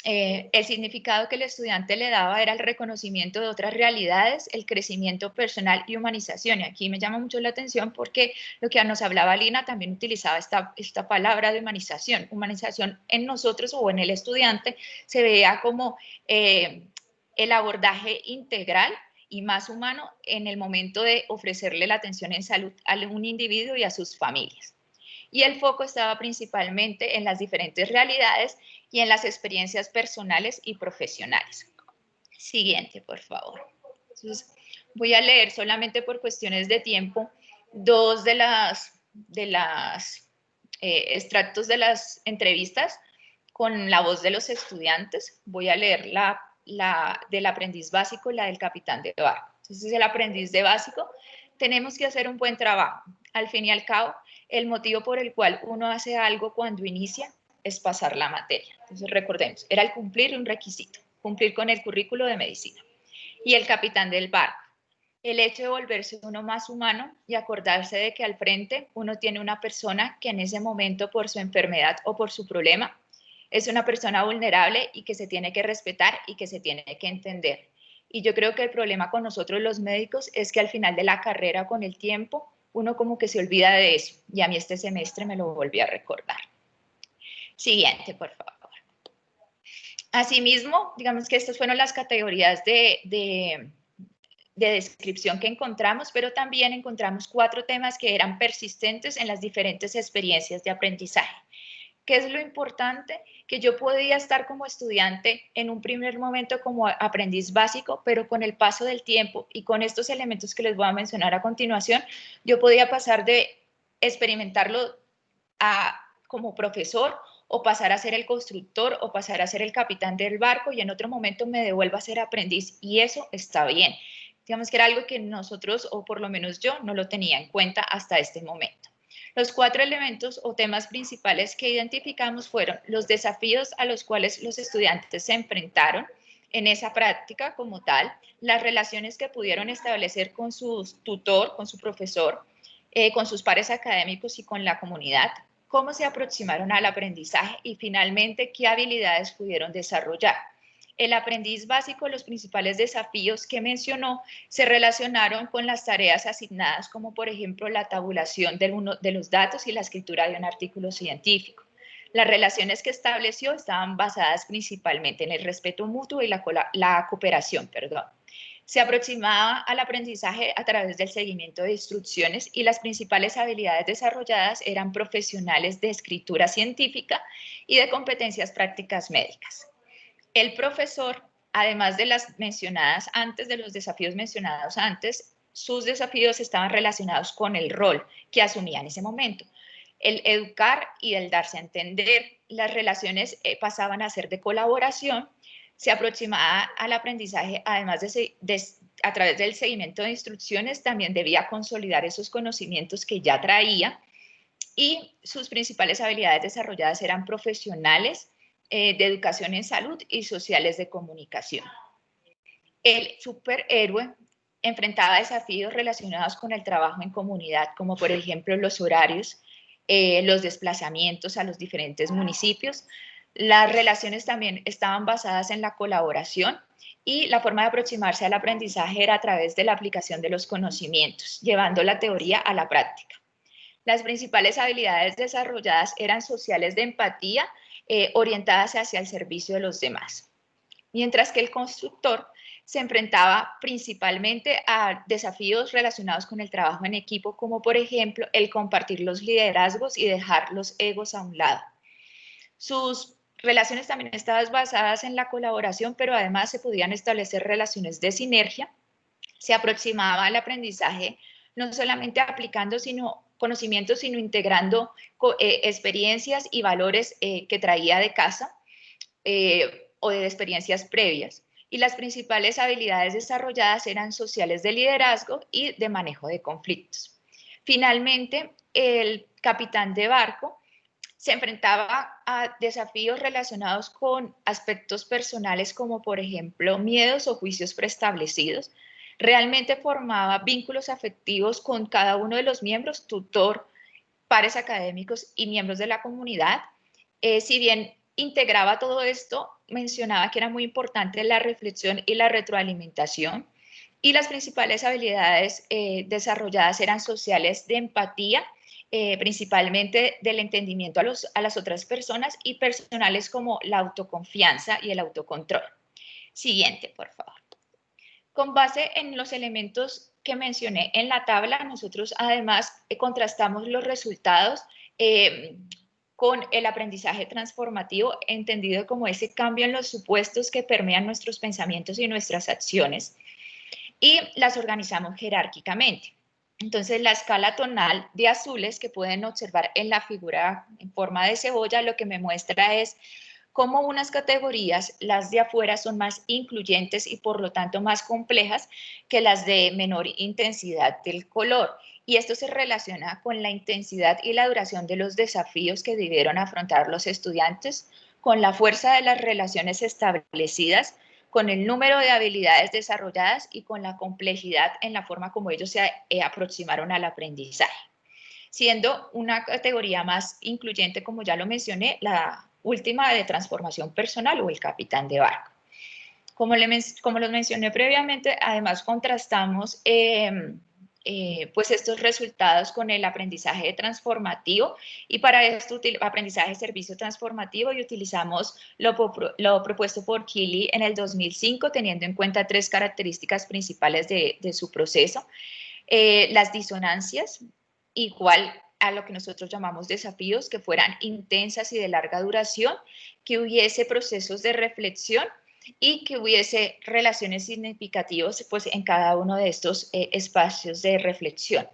E: El significado que el estudiante le daba era el reconocimiento de otras realidades, el crecimiento personal y humanización. Y aquí me llama mucho la atención porque lo que nos hablaba Lina también utilizaba esta palabra de humanización. Humanización en nosotros o en el estudiante se veía como el abordaje integral y más humano en el momento de ofrecerle la atención en salud a un individuo y a sus familias. Y el foco estaba principalmente en las diferentes realidades y en las experiencias personales y profesionales. Siguiente, por favor. Entonces, voy a leer solamente por cuestiones de tiempo 2 de las extractos de las entrevistas con la voz de los estudiantes. Voy a leer la del aprendiz básico y la del capitán de barco. Entonces, el aprendiz de básico: tenemos que hacer un buen trabajo. Al fin y al cabo, el motivo por el cual uno hace algo cuando inicia es pasar la materia. Entonces, recordemos, era el cumplir un requisito, cumplir con el currículo de medicina. Y el capitán del barco: el hecho de volverse uno más humano y acordarse de que al frente uno tiene una persona que en ese momento, por su enfermedad o por su problema, es una persona vulnerable y que se tiene que respetar y que se tiene que entender. Y yo creo que el problema con nosotros los médicos es que al final de la carrera, con el tiempo, uno como que se olvida de eso. Y a mí este semestre me lo volví a recordar. Siguiente, por favor. Asimismo, digamos que estas fueron las categorías de descripción que encontramos, pero también encontramos 4 temas que eran persistentes en las diferentes experiencias de aprendizaje. ¿Qué es lo importante? Que yo podía estar como estudiante en un primer momento como aprendiz básico, pero con el paso del tiempo y con estos elementos que les voy a mencionar a continuación, yo podía pasar de experimentarlo como profesor o pasar a ser el constructor o pasar a ser el capitán del barco y en otro momento me devuelva a ser aprendiz, y eso está bien. Digamos que era algo que nosotros, o por lo menos yo, no lo tenía en cuenta hasta este momento. Los 4 elementos o temas principales que identificamos fueron los desafíos a los cuales los estudiantes se enfrentaron en esa práctica como tal, las relaciones que pudieron establecer con su tutor, con su profesor, con sus pares académicos y con la comunidad, cómo se aproximaron al aprendizaje y finalmente qué habilidades pudieron desarrollar. El aprendiz básico, los principales desafíos que mencionó se relacionaron con las tareas asignadas, como por ejemplo la tabulación de los datos y la escritura de un artículo científico. Las relaciones que estableció estaban basadas principalmente en el respeto mutuo y la cooperación, perdón. Se aproximaba al aprendizaje a través del seguimiento de instrucciones y las principales habilidades desarrolladas eran profesionales de escritura científica y de competencias prácticas médicas. El profesor, además de las mencionadas antes, de los desafíos mencionados antes, sus desafíos estaban relacionados con el rol que asumía en ese momento. El educar y el darse a entender. Las relaciones pasaban a ser de colaboración. Se aproximaba al aprendizaje, además a través del seguimiento de instrucciones, también debía consolidar esos conocimientos que ya traía, y sus principales habilidades desarrolladas eran profesionales, de educación en salud y sociales de comunicación. El superhéroe enfrentaba desafíos relacionados con el trabajo en comunidad, como por ejemplo los horarios, los desplazamientos a los diferentes municipios. Las relaciones también estaban basadas en la colaboración y la forma de aproximarse al aprendizaje era a través de la aplicación de los conocimientos, llevando la teoría a la práctica. Las principales habilidades desarrolladas eran sociales de empatía, orientadas hacia el servicio de los demás. Mientras que el constructor se enfrentaba principalmente a desafíos relacionados con el trabajo en equipo, como por ejemplo el compartir los liderazgos y dejar los egos a un lado. Sus relaciones también estaban basadas en la colaboración, pero además se podían establecer relaciones de sinergia. Se aproximaba al aprendizaje no solamente aplicando conocimientos, sino integrando experiencias y valores que traía de casa o de experiencias previas. Y las principales habilidades desarrolladas eran sociales de liderazgo y de manejo de conflictos. Finalmente, el capitán de barco se enfrentaba a desafíos relacionados con aspectos personales, como por ejemplo miedos o juicios preestablecidos. Realmente formaba vínculos afectivos con cada uno de los miembros, tutor, pares académicos y miembros de la comunidad. Si bien integraba todo esto, mencionaba que era muy importante la reflexión y la retroalimentación, y las principales habilidades desarrolladas eran sociales de empatía, principalmente del entendimiento a las otras personas, y personales como la autoconfianza y el autocontrol. Siguiente, por favor. Con base en los elementos que mencioné en la tabla, nosotros además contrastamos los resultados con el aprendizaje transformativo, entendido como ese cambio en los supuestos que permean nuestros pensamientos y nuestras acciones, y las organizamos jerárquicamente. Entonces, la escala tonal de azules que pueden observar en la figura en forma de cebolla, lo que me muestra es cómo unas categorías, las de afuera, son más incluyentes y por lo tanto más complejas que las de menor intensidad del color. Y esto se relaciona con la intensidad y la duración de los desafíos que debieron afrontar los estudiantes, con la fuerza de las relaciones establecidas, con el número de habilidades desarrolladas y con la complejidad en la forma como ellos se aproximaron al aprendizaje. Siendo una categoría más incluyente, como ya lo mencioné, la última de transformación personal o el capitán de barco. Como los mencioné previamente, además contrastamos pues estos resultados con el aprendizaje transformativo, y para esto aprendizaje de servicio transformativo, y utilizamos lo propuesto por Keeley en el 2005, teniendo en cuenta 3 características principales de su proceso. Las disonancias, igual a lo que nosotros llamamos desafíos, que fueran intensas y de larga duración, que hubiese procesos de reflexión y que hubiese relaciones significativas pues, en cada uno de estos espacios de reflexión.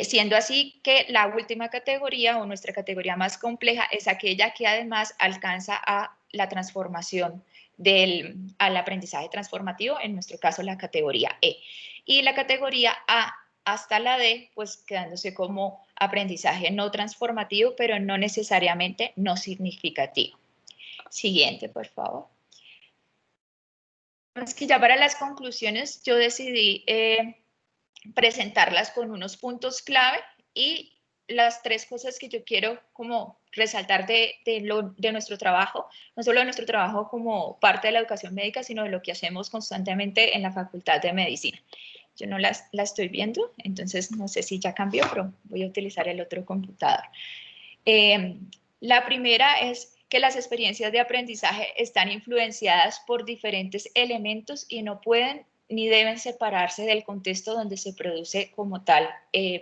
E: Siendo así que la última categoría, o nuestra categoría más compleja, es aquella que además alcanza a la transformación al aprendizaje transformativo, en nuestro caso la categoría E. Y la categoría A hasta la D, pues quedándose como aprendizaje no transformativo, pero no necesariamente no significativo. Siguiente, por favor. Es que ya para las conclusiones yo decidí presentarlas con unos puntos clave y las 3 cosas que yo quiero como resaltar de nuestro trabajo, no solo de nuestro trabajo como parte de la educación médica, sino de lo que hacemos constantemente en la Facultad de Medicina. Yo no la estoy viendo, entonces no sé si ya cambió, pero voy a utilizar el otro computador. La primera es que las experiencias de aprendizaje están influenciadas por diferentes elementos y no pueden ni deben separarse del contexto donde se produce como tal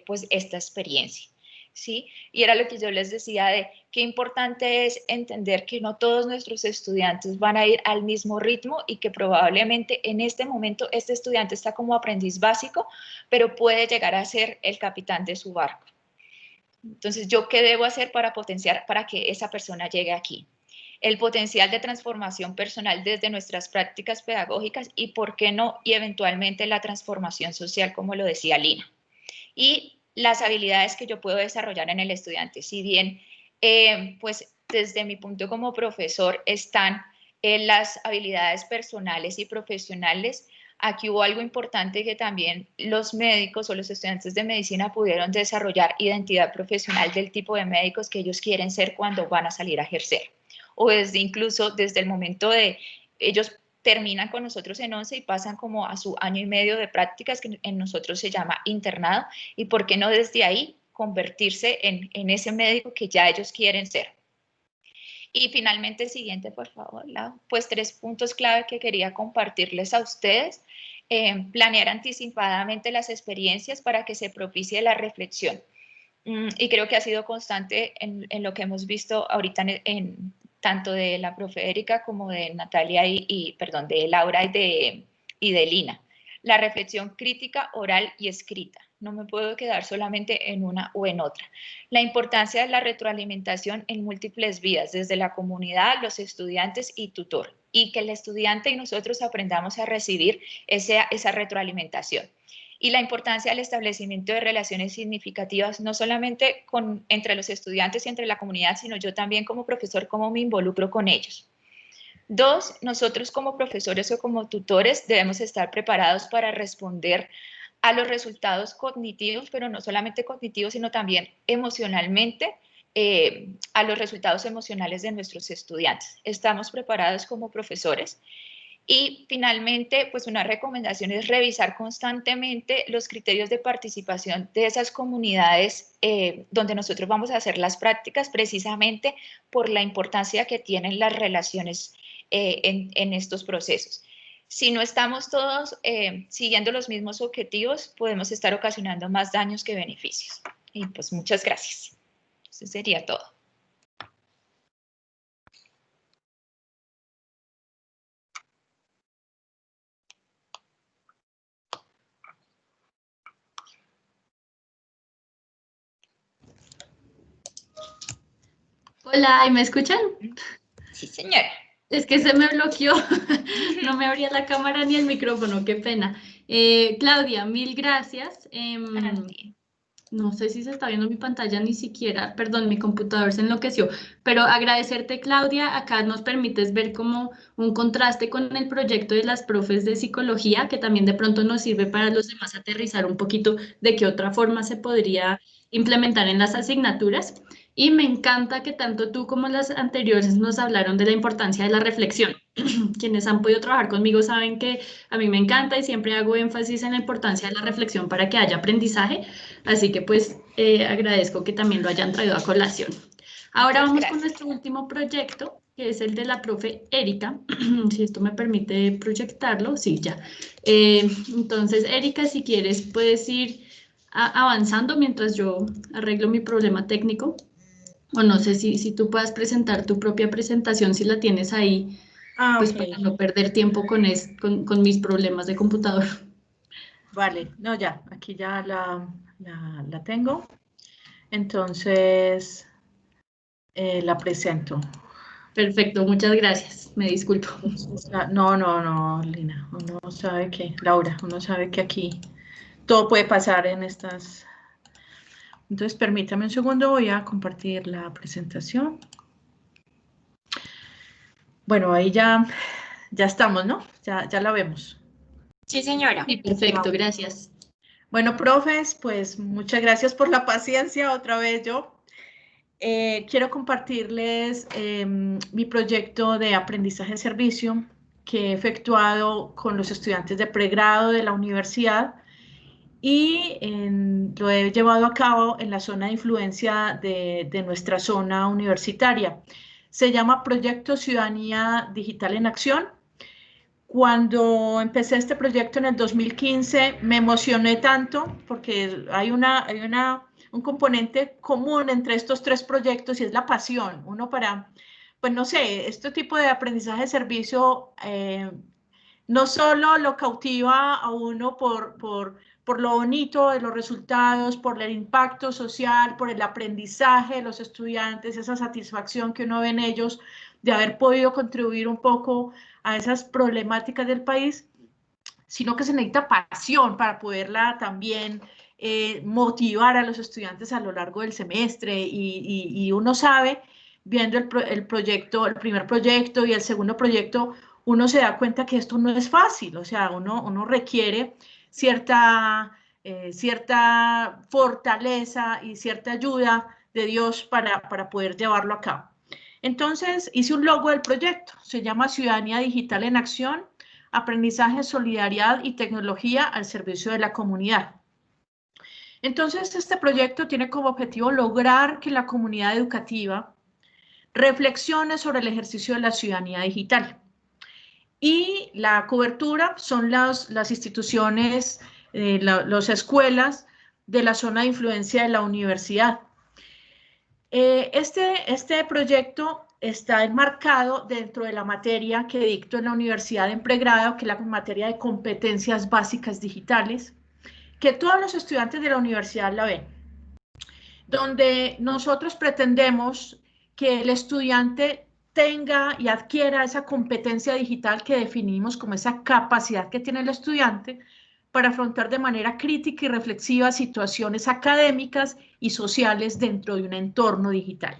E: pues esta experiencia, ¿sí? Y era lo que yo les decía de qué importante es entender que no todos nuestros estudiantes van a ir al mismo ritmo y que probablemente en este momento este estudiante está como aprendiz básico, pero puede llegar a ser el capitán de su barco. Entonces, ¿yo qué debo hacer para potenciar, para que esa persona llegue aquí? El potencial de transformación personal desde nuestras prácticas pedagógicas y, ¿por qué no? Y eventualmente la transformación social, como lo decía Lina. Y las habilidades que yo puedo desarrollar en el estudiante. Si bien, pues desde mi punto como profesor están las habilidades personales y profesionales, aquí hubo algo importante que también los médicos o los estudiantes de medicina pudieron desarrollar identidad profesional del tipo de médicos que ellos quieren ser cuando van a salir a ejercer. O incluso desde el momento de ellos terminan con nosotros en 11 y pasan como a su año y medio de prácticas, que en nosotros se llama internado, y por qué no desde ahí convertirse en ese médico que ya ellos quieren ser. Y finalmente, siguiente, por favor, Lau. Pues 3 puntos clave que quería compartirles a ustedes. Planear anticipadamente las experiencias para que se propicie la reflexión. Y creo que ha sido constante en lo que hemos visto ahorita tanto de la profe Erika como de Natalia perdón, de Laura y de Lina. La reflexión crítica, oral y escrita. No me puedo quedar solamente en una o en otra. La importancia de la retroalimentación en múltiples vías, desde la comunidad, los estudiantes y tutor. Y que el estudiante y nosotros aprendamos a recibir esa retroalimentación. Y la importancia del establecimiento de relaciones significativas, no solamente entre los estudiantes y entre la comunidad, sino yo también como profesor, cómo me involucro con ellos. 2, nosotros como profesores o como tutores debemos estar preparados para responder a los resultados cognitivos, pero no solamente cognitivos, sino también emocionalmente, a los resultados emocionales de nuestros estudiantes. Estamos preparados como profesores. Y finalmente, pues una recomendación es revisar constantemente los criterios de participación de esas comunidades donde nosotros vamos a hacer las prácticas, precisamente por la importancia que tienen las relaciones en estos procesos. Si no estamos todos siguiendo los mismos objetivos, podemos estar ocasionando más daños que beneficios. Y pues muchas gracias. Eso sería todo.
A: Hola, ¿y me escuchan?
E: Sí, señora.
A: Es que se me bloqueó, no me abría la cámara ni el micrófono, qué pena. Claudia, mil gracias. No sé si se está viendo mi pantalla ni siquiera, perdón, mi computador se enloqueció, pero agradecerte, Claudia, acá nos permites ver como un contraste con el proyecto de las profes de psicología, que también de pronto nos sirve para los demás aterrizar un poquito de qué otra forma se podría implementar en las asignaturas. Y me encanta que tanto tú como las anteriores nos hablaron de la importancia de la reflexión. Quienes han podido trabajar conmigo saben que a mí me encanta y siempre hago énfasis en la importancia de la reflexión para que haya aprendizaje. Así que pues agradezco que también lo hayan traído a colación. Ahora
E: Muchas
A: vamos con
E: gracias.
A: nuestro último proyecto, que es el de la profe Erika. Si esto me permite proyectarlo, sí, ya. Entonces, Erika, si quieres, puedes ir avanzando mientras yo arreglo mi problema técnico. O no sé si tú puedas presentar tu propia presentación, si la tienes ahí, pues
B: Ok,
A: para no perder tiempo con mis problemas de computador.
B: vale, no, ya, aquí ya la tengo. Entonces, la presento.
A: Perfecto, muchas gracias. Me disculpo.
B: Entonces, no, Lina, uno sabe que, Laura, uno sabe que aquí todo puede pasar en estas. Entonces, permítame un segundo, voy a compartir la presentación. Bueno, ahí ya estamos, ¿no? Ya la vemos.
F: Sí, señora.
A: Sí, perfecto, gracias.
B: Bueno, profes, pues muchas gracias por la paciencia otra vez yo. Quiero compartirles mi proyecto de aprendizaje en servicio que he efectuado con los estudiantes de pregrado de la universidad y lo he llevado a cabo en la zona de influencia de nuestra zona universitaria. Se llama Proyecto Ciudadanía Digital en Acción. Cuando empecé este proyecto en el 2015 me emocioné tanto porque hay un componente común entre estos tres proyectos y es la pasión. Uno para, pues no sé, este tipo de aprendizaje de servicio no solo lo cautiva a uno por lo bonito de los resultados, por el impacto social, por el aprendizaje de los estudiantes, esa satisfacción que uno ve en ellos de haber podido contribuir un poco a esas problemáticas del país, sino que se necesita pasión para poderla también motivar a los estudiantes a lo largo del semestre y uno sabe, viendo el proyecto, el primer proyecto y el segundo proyecto, uno se da cuenta que esto no es fácil, o sea, uno requiere cierta fortaleza y cierta ayuda de Dios para poder llevarlo a cabo. Entonces, hice un logo del proyecto, se llama Ciudadanía Digital en Acción, Aprendizaje, Solidaridad y Tecnología al servicio de la comunidad. Entonces, este proyecto tiene como objetivo lograr que la comunidad educativa reflexione sobre el ejercicio de la ciudadanía digital. Y la cobertura son las instituciones, las escuelas de la zona de influencia de la universidad. Este proyecto está enmarcado dentro de la materia que dicto en la universidad en pregrado, que es la materia de competencias básicas digitales, que todos los estudiantes de la universidad la ven, donde nosotros pretendemos que el estudiante tenga y adquiera esa competencia digital que definimos como esa capacidad que tiene el estudiante para afrontar de manera crítica y reflexiva situaciones académicas y sociales dentro de un entorno digital.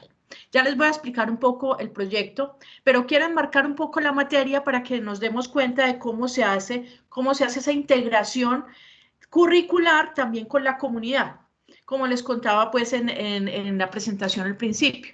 B: Ya les voy a explicar un poco el proyecto, pero quiero enmarcar un poco la materia para que nos demos cuenta de cómo se hace esa integración curricular también con la comunidad, como les contaba pues en la presentación al principio.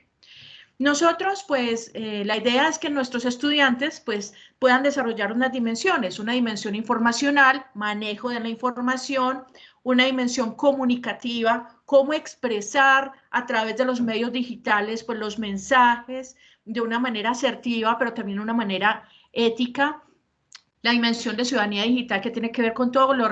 B: Nosotros, pues, la idea es que nuestros estudiantes, pues, puedan desarrollar unas dimensiones, una dimensión informacional, manejo de la información, una dimensión comunicativa, cómo expresar a través de los medios digitales, pues, los mensajes de una manera asertiva, pero también de una manera ética, la dimensión de ciudadanía digital que tiene que ver con todos los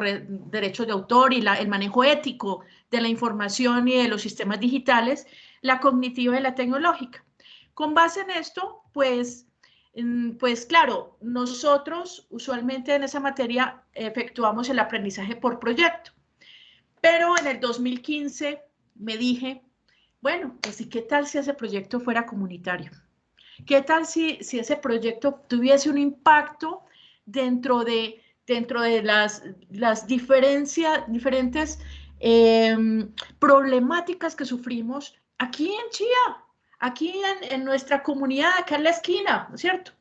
B: derechos de autor y el manejo ético de la información y de los sistemas digitales, la cognitiva y la tecnológica. Con base en esto, pues claro, nosotros usualmente en esa materia efectuamos el aprendizaje por proyecto, pero en el 2015 me dije, bueno, pues ¿y qué tal si ese proyecto fuera comunitario? ¿Qué tal si ese proyecto tuviese un impacto dentro de las diferentes problemáticas que sufrimos aquí en Chía, aquí en nuestra comunidad, acá en la esquina, ¿no es cierto?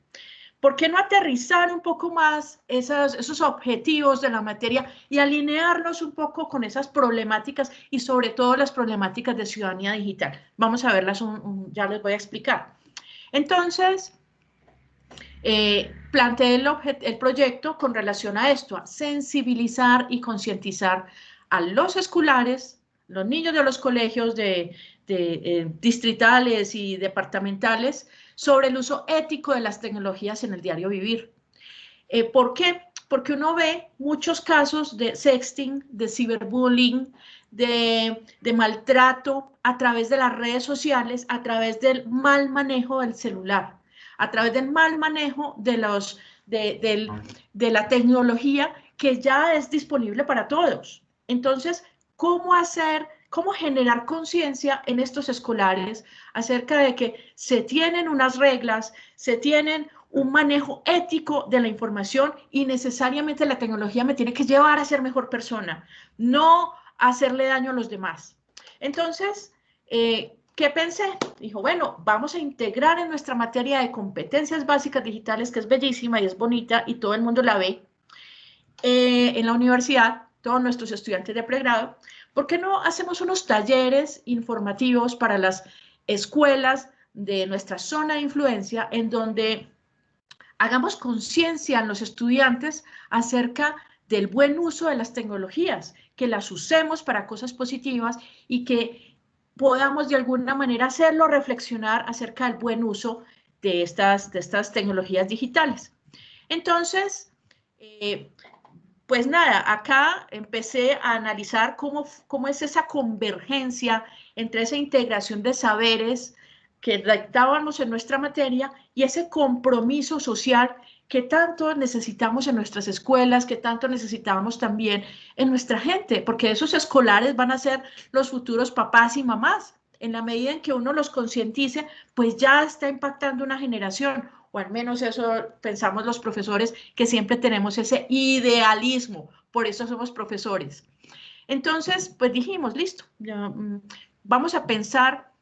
B: ¿Por qué no aterrizar un poco más esos objetivos de la materia y alinearlos un poco con esas problemáticas y sobre todo las problemáticas de ciudadanía digital? Vamos a verlas, ya les voy a explicar. Entonces, planteé el proyecto con relación a esto, a sensibilizar y concientizar a los escolares, los niños de los colegios distritales y departamentales sobre el uso ético de las tecnologías en el diario vivir. ¿Por qué? Porque uno ve muchos casos de sexting, de ciberbullying, de maltrato a través de las redes sociales, a través del mal manejo del celular, a través del mal manejo de la tecnología que ya es disponible para todos. Entonces, ¿cómo generar conciencia en estos escolares acerca de que se tienen unas reglas, se tienen un manejo ético de la información y necesariamente la tecnología me tiene que llevar a ser mejor persona, no hacerle daño a los demás? Entonces, ¿qué pensé? Dijo, bueno, vamos a integrar en nuestra materia de competencias básicas digitales, que es bellísima y es bonita y todo el mundo la ve, en la universidad, todos nuestros estudiantes de pregrado, ¿por qué no hacemos unos talleres informativos para las escuelas de nuestra zona de influencia en donde hagamos conciencia en los estudiantes acerca del buen uso de las tecnologías, que las usemos para cosas positivas y que podamos de alguna manera hacerlo reflexionar acerca del buen uso de estas tecnologías digitales? Entonces, pues nada, acá empecé a analizar cómo es esa convergencia entre esa integración de saberes que dictábamos en nuestra materia y ese compromiso social que tanto necesitamos en nuestras escuelas, que tanto necesitamos también en nuestra gente, porque esos escolares van a ser los futuros papás y mamás. En la medida en que uno los concientice, pues ya está impactando una generación, o al menos eso pensamos los profesores, que siempre tenemos ese idealismo, por eso somos profesores. Entonces, pues dijimos, listo, ya, vamos a pensar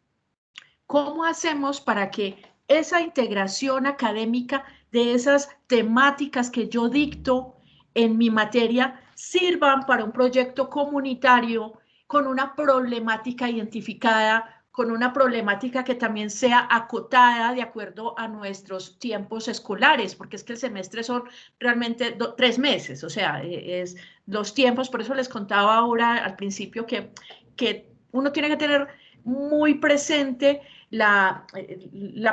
B: cómo hacemos para que esa integración académica de esas temáticas que yo dicto en mi materia sirvan para un proyecto comunitario con una problemática identificada, con una problemática que también sea acotada de acuerdo a nuestros tiempos escolares, porque es que el semestre son realmente 3 meses, o sea, es los tiempos, por eso les contaba ahora al principio que uno tiene que tener muy presente la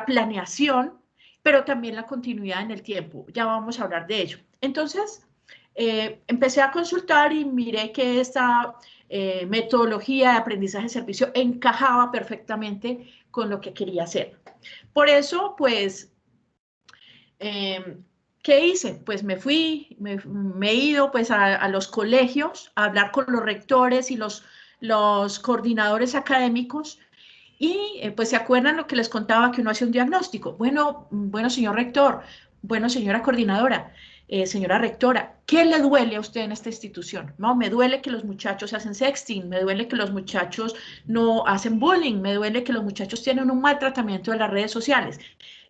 B: planeación, pero también la continuidad en el tiempo. Ya vamos a hablar de ello. Entonces, empecé a consultar y miré que esta metodología de aprendizaje de servicio encajaba perfectamente con lo que quería hacer. Por eso, pues, ¿qué hice? Pues me he ido pues a los colegios a hablar con los rectores y los coordinadores académicos. Y pues se acuerdan lo que les contaba, que uno hace un diagnóstico. Bueno, señor rector, bueno, señora coordinadora, señora rectora, ¿qué le duele a usted en esta institución? No, me duele que los muchachos hacen sexting, me duele que los muchachos no hacen bullying, me duele que los muchachos tienen un mal tratamiento de las redes sociales.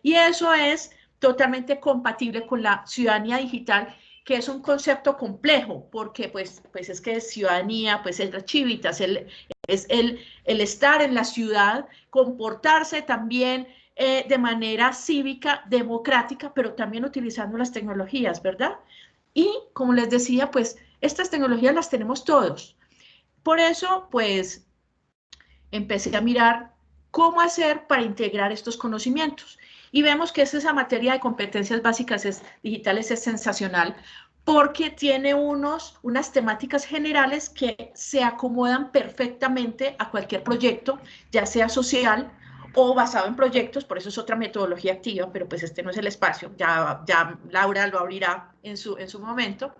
B: Y eso es totalmente compatible con la ciudadanía digital, que es un concepto complejo, porque pues es que ciudadanía, pues es la chivitas, es el estar en la ciudad, comportarse también de manera cívica, democrática, pero también utilizando las tecnologías, ¿verdad? Y como les decía, pues estas tecnologías las tenemos todos. Por eso, pues, empecé a mirar cómo hacer para integrar estos conocimientos. Y vemos que esa materia de competencias básicas digitales es sensacional, porque tiene unas temáticas generales que se acomodan perfectamente a cualquier proyecto, ya sea social o basado en proyectos, por eso es otra metodología activa, pero pues este no es el espacio, ya Laura lo abrirá en su momento,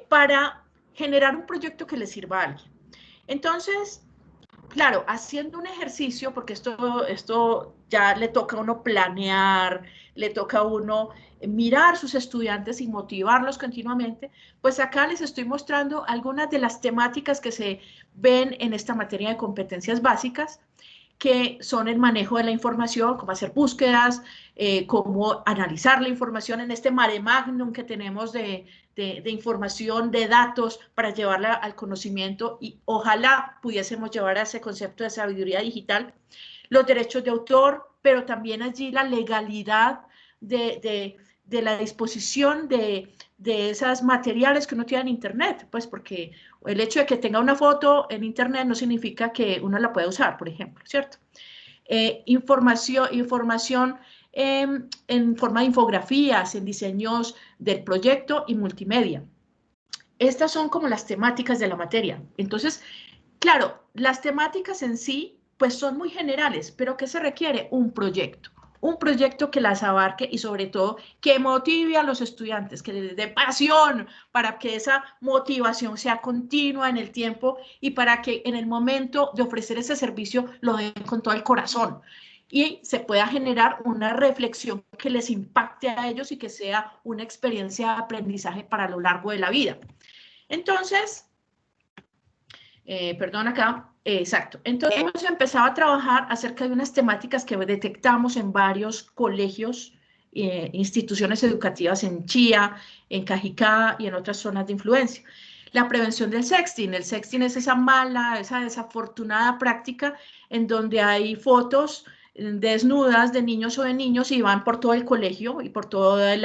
B: para generar un proyecto que le sirva a alguien. Entonces, claro, haciendo un ejercicio, porque esto ya le toca a uno planear, le toca a uno mirar sus estudiantes y motivarlos continuamente, pues acá les estoy mostrando algunas de las temáticas que se ven en esta materia de competencias básicas, que son el manejo de la información, cómo hacer búsquedas, cómo analizar la información en este mare magnum que tenemos de información, de datos, para llevarla al conocimiento, y ojalá pudiésemos llevar a ese concepto de sabiduría digital, los derechos de autor, pero también allí la legalidad de la disposición de esos materiales que uno tiene en Internet, pues porque el hecho de que tenga una foto en Internet no significa que uno la pueda usar, por ejemplo, ¿cierto? Información en forma de infografías, en diseños del proyecto y multimedia. Estas son como las temáticas de la materia. Entonces, claro, las temáticas en sí, pues son muy generales, pero ¿qué se requiere? Un proyecto que las abarque y sobre todo que motive a los estudiantes, que les dé pasión para que esa motivación sea continua en el tiempo y para que en el momento de ofrecer ese servicio lo den con todo el corazón y se pueda generar una reflexión que les impacte a ellos y que sea una experiencia de aprendizaje para lo largo de la vida. Entonces, perdón acá, exacto. Entonces hemos empezado a trabajar acerca de unas temáticas que detectamos en varios colegios, instituciones educativas en Chía, en Cajicá y en otras zonas de influencia. La prevención del sexting. El sexting es esa mala, esa desafortunada práctica en donde hay fotos desnudas de niños o de niños y van por todo el colegio y por todas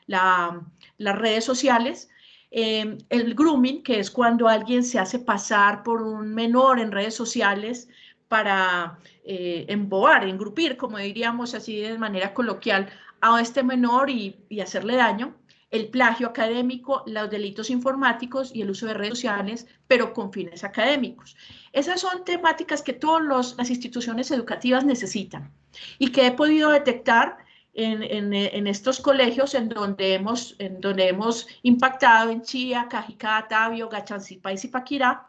B: las redes sociales. El grooming, que es cuando alguien se hace pasar por un menor en redes sociales para embobar, engrupir, como diríamos así de manera coloquial, a este menor y hacerle daño. El plagio académico, los delitos informáticos y el uso de redes sociales, pero con fines académicos. Esas son temáticas que todas las instituciones educativas necesitan y que he podido detectar en estos colegios en donde hemos impactado en Chía, Cajicá, Tabio, Gachancipá y Zipaquirá.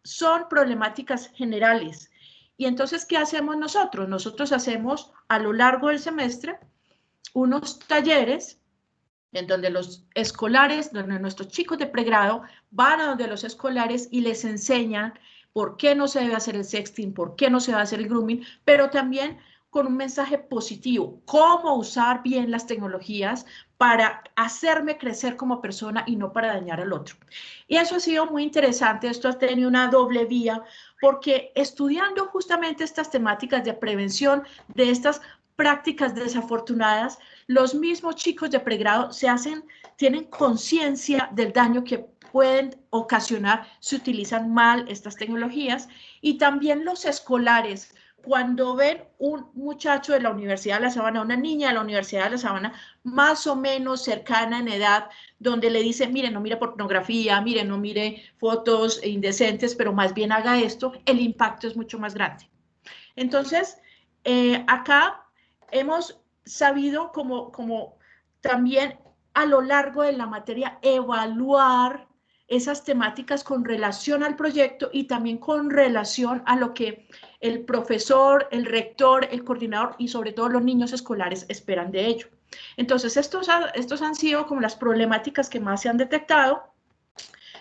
B: Son problemáticas generales. Y entonces, ¿qué hacemos nosotros? Nosotros hacemos a lo largo del semestre unos talleres en donde los escolares, donde nuestros chicos de pregrado van a donde los escolares y les enseñan por qué no se debe hacer el sexting, por qué no se va a hacer el grooming, pero también con un mensaje positivo, cómo usar bien las tecnologías para hacerme crecer como persona y no para dañar al otro. Y eso ha sido muy interesante, esto ha tenido una doble vía, porque estudiando justamente estas temáticas de prevención de estas prácticas desafortunadas, los mismos chicos de pregrado tienen conciencia del daño que pueden ocasionar si utilizan mal estas tecnologías, y también los escolares, cuando ven un muchacho de la Universidad de La Sabana, una niña de la Universidad de La Sabana, más o menos cercana en edad, donde le dicen, mire, no mire pornografía, mire, no mire fotos indecentes, pero más bien haga esto, el impacto es mucho más grande. Entonces, acá hemos sabido como también a lo largo de la materia evaluar esas temáticas con relación al proyecto y también con relación a lo que el profesor, el rector, el coordinador y sobre todo los niños escolares esperan de ello. Entonces, estos han sido como las problemáticas que más se han detectado,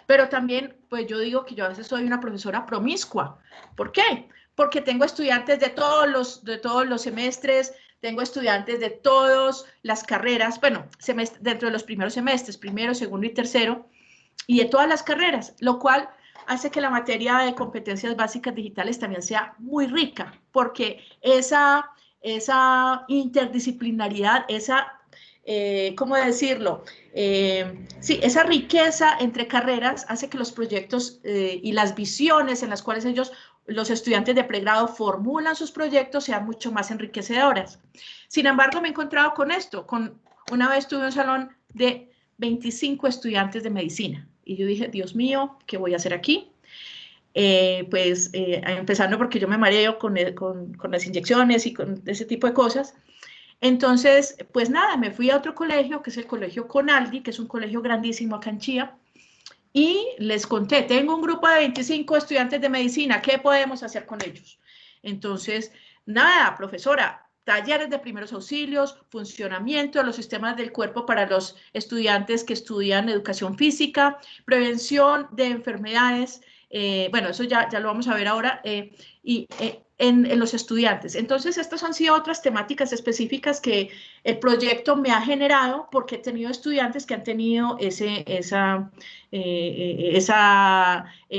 B: pero también, pues yo digo que yo a veces soy una profesora promiscua. ¿Por qué? Porque tengo estudiantes de todos los semestres, tengo estudiantes de todas las carreras, bueno, dentro de los primeros semestres, primero, segundo y tercero, y de todas las carreras, lo cual hace que la materia de competencias básicas digitales también sea muy rica, porque esa interdisciplinaridad, ¿cómo decirlo? Sí, esa riqueza entre carreras hace que los proyectos y las visiones en las cuales los estudiantes de pregrado formulan sus proyectos sean mucho más enriquecedoras. Sin embargo, me he encontrado con esto. Una vez tuve un salón de 25 estudiantes de medicina y yo dije, Dios mío, ¿qué voy a hacer aquí? Empezando porque yo me mareo con las inyecciones y con ese tipo de cosas. Entonces, pues nada, me fui a otro colegio, que es el colegio Conaldi, que es un colegio grandísimo acá en Chía, y les conté, tengo un grupo de 25 estudiantes de medicina, ¿qué podemos hacer con ellos? Entonces, nada, profesora, talleres de primeros auxilios, funcionamiento de los sistemas del cuerpo para los estudiantes que estudian educación física, prevención de enfermedades, bueno, eso ya lo vamos a ver ahora, en los estudiantes. Entonces, estas han sido otras temáticas específicas que el proyecto me ha generado porque he tenido estudiantes que han tenido esa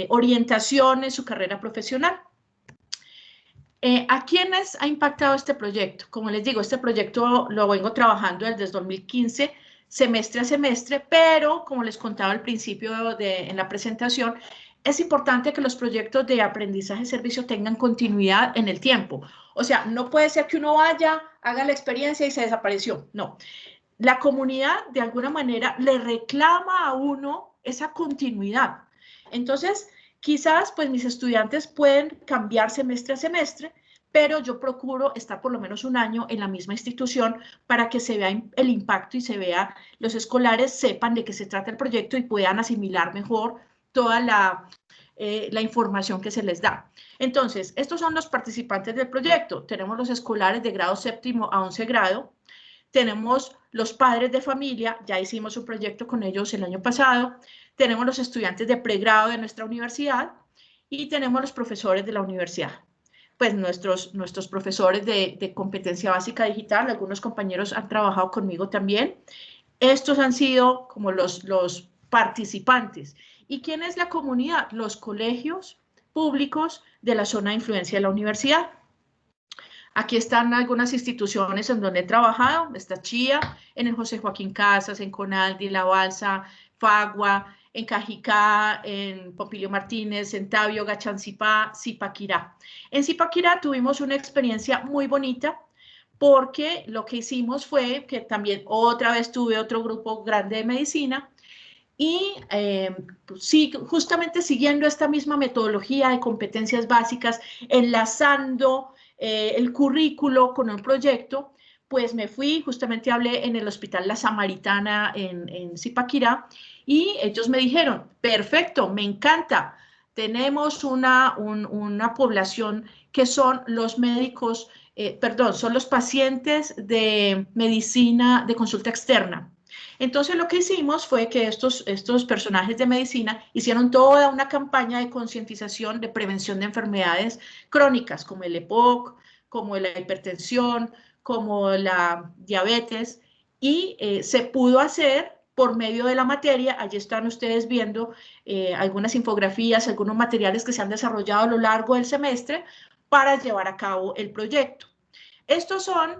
B: orientación en su carrera profesional. ¿A quiénes ha impactado este proyecto? Como les digo, este proyecto lo vengo trabajando desde 2015, semestre a semestre, pero como les contaba al principio en la presentación, es importante que los proyectos de aprendizaje-servicio tengan continuidad en el tiempo. O sea, no puede ser que uno vaya, haga la experiencia y se desapareció. No. La comunidad, de alguna manera, le reclama a uno esa continuidad. Entonces, quizás, pues, mis estudiantes pueden cambiar semestre a semestre, pero yo procuro estar por lo menos un año en la misma institución para que se vea el impacto y se vea, los escolares sepan de qué se trata el proyecto y puedan asimilar mejor toda la información que se les da. Entonces, estos son los participantes del proyecto. Tenemos los escolares de grado 7º a 11 grado, tenemos los padres de familia, ya hicimos un proyecto con ellos el año pasado, tenemos los estudiantes de pregrado de nuestra universidad y tenemos los profesores de la universidad. Pues nuestros profesores de competencia básica digital, algunos compañeros han trabajado conmigo también. Estos han sido como los participantes. ¿Y quién es la comunidad? Los colegios públicos de la zona de influencia de la universidad. Aquí están algunas instituciones en donde he trabajado. Está Chía, en el José Joaquín Casas, en Conaldi, La Balsa, Fagua, en Cajicá, en Pompilio Martínez, en Tabio, Gachancipá, Zipaquirá. En Zipaquirá tuvimos una experiencia muy bonita porque lo que hicimos fue que también otra vez tuve otro grupo grande de medicina y sí, justamente siguiendo esta misma metodología de competencias básicas, enlazando el currículo con un proyecto, pues me fui, justamente hablé en el Hospital La Samaritana en Zipaquirá y ellos me dijeron, perfecto, me encanta, tenemos una población que son los médicos, son los pacientes de medicina de consulta externa. Entonces lo que hicimos fue que estos personajes de medicina hicieron toda una campaña de concientización de prevención de enfermedades crónicas como el EPOC, como la hipertensión, como la diabetes y se pudo hacer por medio de la materia. Allí están ustedes viendo algunas infografías, algunos materiales que se han desarrollado a lo largo del semestre para llevar a cabo el proyecto. Estos son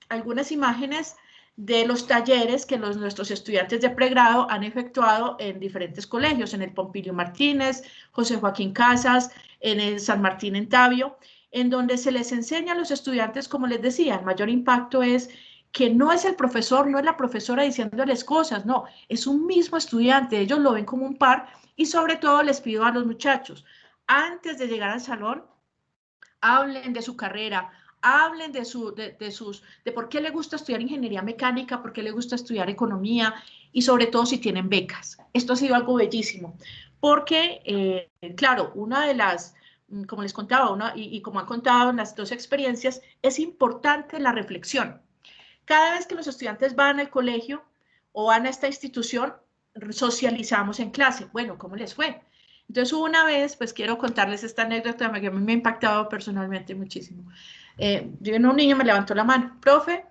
B: algunas imágenes de los talleres que nuestros estudiantes de pregrado han efectuado en diferentes colegios, en el Pompilio Martínez, José Joaquín Casas, en el San Martín en Tabio, en donde se les enseña a los estudiantes, como les decía, el mayor impacto es que no es el profesor, no es la profesora diciéndoles cosas, no, es un mismo estudiante, ellos lo ven como un par y sobre todo les pido a los muchachos, antes de llegar al salón, hablen de su carrera, hablen de por qué le gusta estudiar ingeniería mecánica, por qué le gusta estudiar economía y sobre todo si tienen becas. Esto ha sido algo bellísimo, porque, claro, una de las, como les contaba, y como han contado en las dos experiencias, es importante la reflexión. Cada vez que los estudiantes van al colegio o van a esta institución, socializamos en clase. Bueno, ¿cómo les fue? Entonces, una vez, pues quiero contarles esta anécdota que a mí me ha impactado personalmente muchísimo. Un niño me levantó la mano, profe,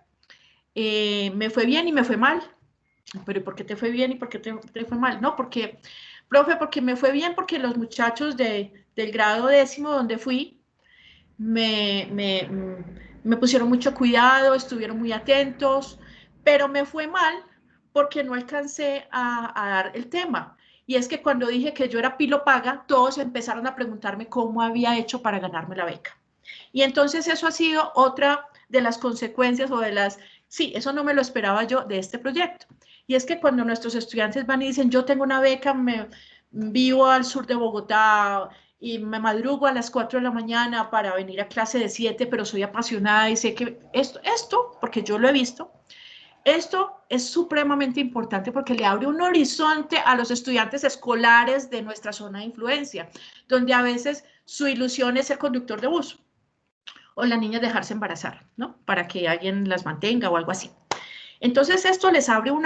B: me fue bien y me fue mal. Pero ¿por qué te fue bien y por qué te fue mal? No, porque, profe, porque me fue bien porque los muchachos del grado 10º donde fui me pusieron mucho cuidado, estuvieron muy atentos, pero me fue mal porque no alcancé a dar el tema. Y es que cuando dije que yo era Pilo Paga, todos empezaron a preguntarme cómo había hecho para ganarme la beca. Y entonces eso ha sido otra de las consecuencias o de las, sí, eso no me lo esperaba yo de este proyecto. Y es que cuando nuestros estudiantes van y dicen, yo tengo una beca, vivo al sur de Bogotá y me madrugo a las 4 de la mañana para venir a clase de 7, pero soy apasionada y sé que esto, porque yo lo he visto, esto es supremamente importante porque le abre un horizonte a los estudiantes escolares de nuestra zona de influencia, donde a veces su ilusión es ser conductor de bus o la niña dejarse embarazar, ¿no? Para que alguien las mantenga o algo así. Entonces esto les abre un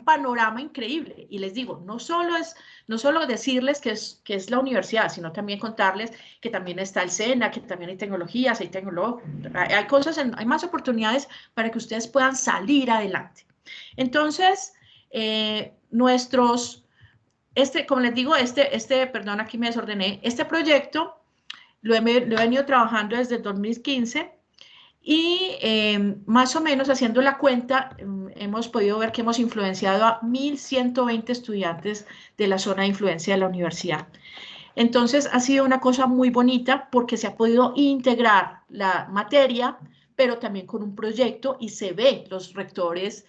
B: panorama increíble y les digo, no solo decirles que es la universidad, sino también contarles que también está el SENA, que también hay tecnologías, hay cosas, hay más oportunidades para que ustedes puedan salir adelante. Entonces, como les digo, perdón, aquí me desordené, este proyecto lo he venido trabajando desde el 2015 y más o menos haciendo la cuenta, hemos podido ver que hemos influenciado a 1.120 estudiantes de la zona de influencia de la universidad. Entonces ha sido una cosa muy bonita porque se ha podido integrar la materia, pero también con un proyecto y se ve, los rectores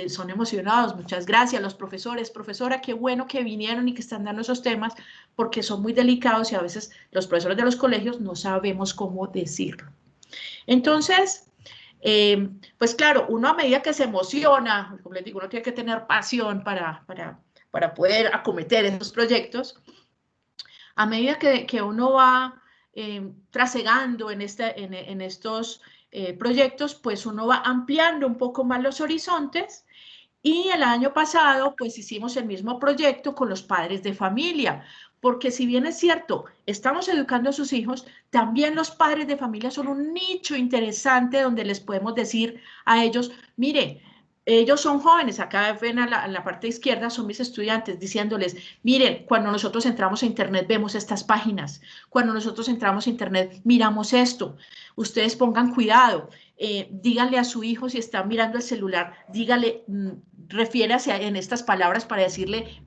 B: son emocionados, muchas gracias, los profesores, profesora, qué bueno que vinieron y que están dando esos temas porque son muy delicados y a veces los profesores de los colegios no sabemos cómo decirlo. Entonces, pues claro, uno a medida que se emociona, como les digo, uno tiene que tener pasión para poder acometer esos proyectos. A medida que uno va trasegando en estos proyectos, pues uno va ampliando un poco más los horizontes. Y el año pasado, pues hicimos el mismo proyecto con los padres de familia, porque si bien es cierto, estamos educando a sus hijos, también los padres de familia son un nicho interesante donde les podemos decir a ellos, mire, ellos son jóvenes, acá ven a la parte izquierda, son mis estudiantes, diciéndoles, miren, cuando nosotros entramos a internet vemos estas páginas, cuando nosotros entramos a internet miramos esto, ustedes pongan cuidado, díganle a su hijo si está mirando el celular, dígale, refiérase en estas palabras para decirle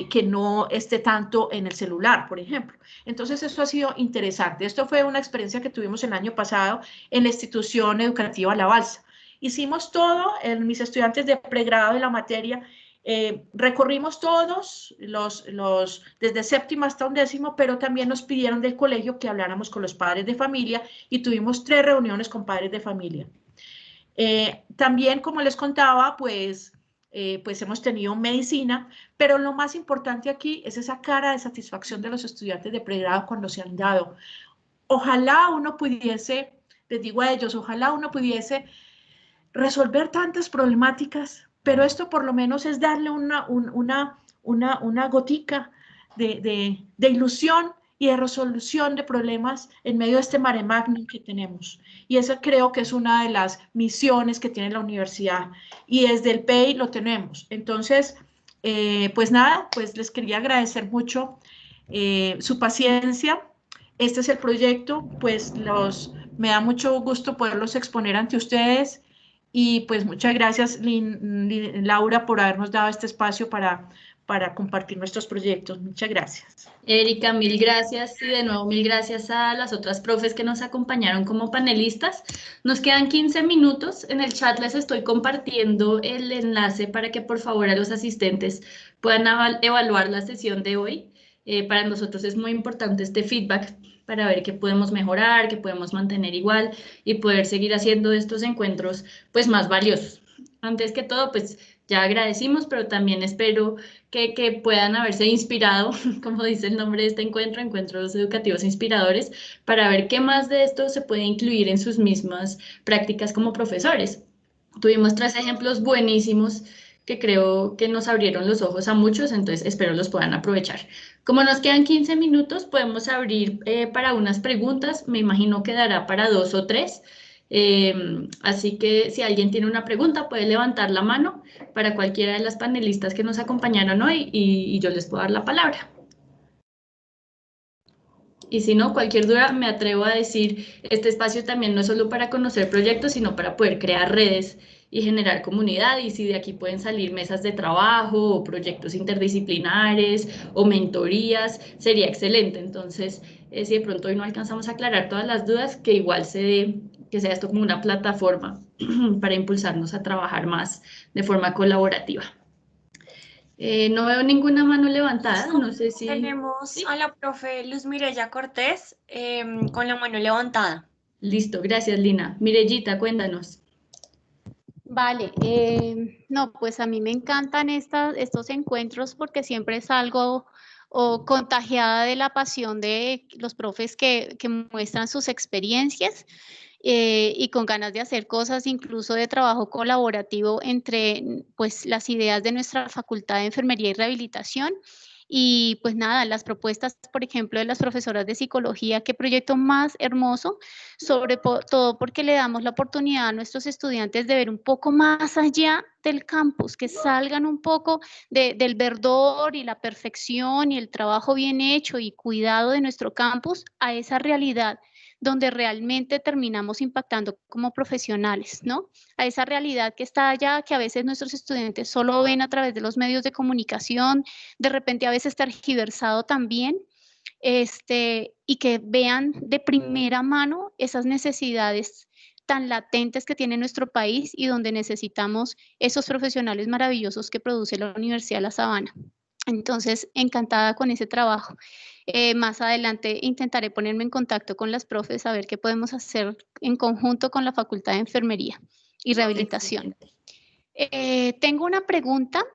B: que no esté tanto en el celular, por ejemplo. Entonces, esto ha sido interesante. Esto fue una experiencia que tuvimos el año pasado en la institución educativa La Balsa. Hicimos todo, mis estudiantes de pregrado de la materia, recorrimos todos, desde séptimo hasta undécimo, pero también nos pidieron del colegio que habláramos con los padres de familia y tuvimos 3 reuniones con padres de familia. También, como les contaba, pues hemos tenido medicina, pero lo más importante aquí es esa cara de satisfacción de los estudiantes de pregrado cuando se han dado. Ojalá uno pudiese, les digo a ellos, ojalá uno pudiese resolver tantas problemáticas, pero esto por lo menos es darle una gotica de ilusión y de resolución de problemas en medio de este mare magnum que tenemos. Y esa creo que es una de las misiones que tiene la universidad y desde el PEI lo tenemos. Entonces, pues nada, pues les quería agradecer mucho su paciencia. Este es el proyecto, pues me da mucho gusto poderlos exponer ante ustedes. Y pues muchas gracias, Laura, por habernos dado este espacio para compartir nuestros proyectos. Muchas gracias.
A: Erika, mil gracias y de nuevo mil gracias a las otras profes que nos acompañaron como panelistas. Nos quedan 15 minutos. En el chat les estoy compartiendo el enlace para que por favor a los asistentes puedan evaluar la sesión de hoy. Para nosotros es muy importante este feedback para ver qué podemos mejorar, qué podemos mantener igual y poder seguir haciendo estos encuentros pues más valiosos. Antes que todo, pues ya agradecimos, pero también espero que puedan haberse inspirado, como dice el nombre de este encuentro, Encuentros Educativos Inspiradores, para ver qué más de esto se puede incluir en sus mismas prácticas como profesores. Tuvimos 3 ejemplos buenísimos que creo que nos abrieron los ojos a muchos, entonces espero los puedan aprovechar. Como nos quedan 15 minutos, podemos abrir para unas preguntas, me imagino que dará para 2 o 3. Así que si alguien tiene una pregunta puede levantar la mano para cualquiera de las panelistas que nos acompañaron hoy y yo les puedo dar la palabra. Y si no, cualquier duda me atrevo a decir, este espacio también no es solo para conocer proyectos, sino para poder crear redes y generar comunidad, y si de aquí pueden salir mesas de trabajo o proyectos interdisciplinares o mentorías, sería excelente. Entonces, si de pronto hoy no alcanzamos a aclarar todas las dudas, que igual que sea esto como una plataforma para impulsarnos a trabajar más de forma colaborativa. No veo ninguna mano levantada, no sé si...
F: Tenemos
A: ¿sí?
F: a la profe Luz Mirella Cortés con la mano levantada.
A: Listo, gracias Lina. Mirellita, cuéntanos.
G: Vale, no, pues a mí me encantan estos encuentros porque siempre salgo contagiada de la pasión de los profes que muestran sus experiencias y con ganas de hacer cosas, incluso de trabajo colaborativo entre pues, las ideas de nuestra Facultad de Enfermería y Rehabilitación. Y pues nada, las propuestas, por ejemplo, de las profesoras de psicología, qué proyecto más hermoso, sobre todo porque le damos la oportunidad a nuestros estudiantes de ver un poco más allá del campus, que salgan un poco del verdor y la perfección y el trabajo bien hecho y cuidado de nuestro campus a esa realidad donde realmente terminamos impactando como profesionales, ¿no? A esa realidad que está allá, que a veces nuestros estudiantes solo ven a través de los medios de comunicación, de repente a veces tergiversado también, y que vean de primera mano esas necesidades tan latentes que tiene nuestro país y donde necesitamos esos profesionales maravillosos que produce la Universidad de La Sabana. Entonces, encantada con ese trabajo. Más adelante intentaré ponerme en contacto con las profes a ver qué podemos hacer en conjunto con la Facultad de Enfermería y Rehabilitación. Tengo una pregunta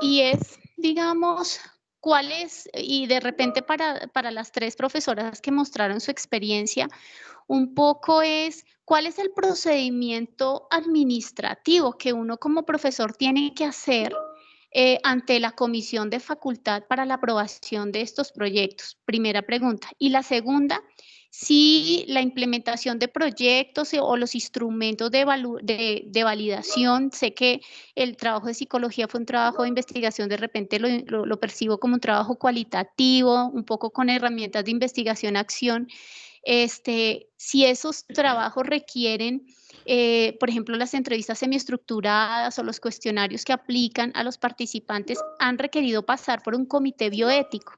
G: y es, digamos, ¿cuál es, y de repente para las tres profesoras que mostraron su experiencia, un poco es, ¿cuál es el procedimiento administrativo que uno como profesor tiene que hacer ante la comisión de facultad para la aprobación de estos proyectos? Primera pregunta. Y la segunda, si la implementación de proyectos o los instrumentos de validación, sé que el trabajo de psicología fue un trabajo de investigación, de repente lo percibo como un trabajo cualitativo, un poco con herramientas de investigación-acción, si esos trabajos requieren, por ejemplo, las entrevistas semiestructuradas o los cuestionarios que aplican a los participantes han requerido pasar por un comité bioético.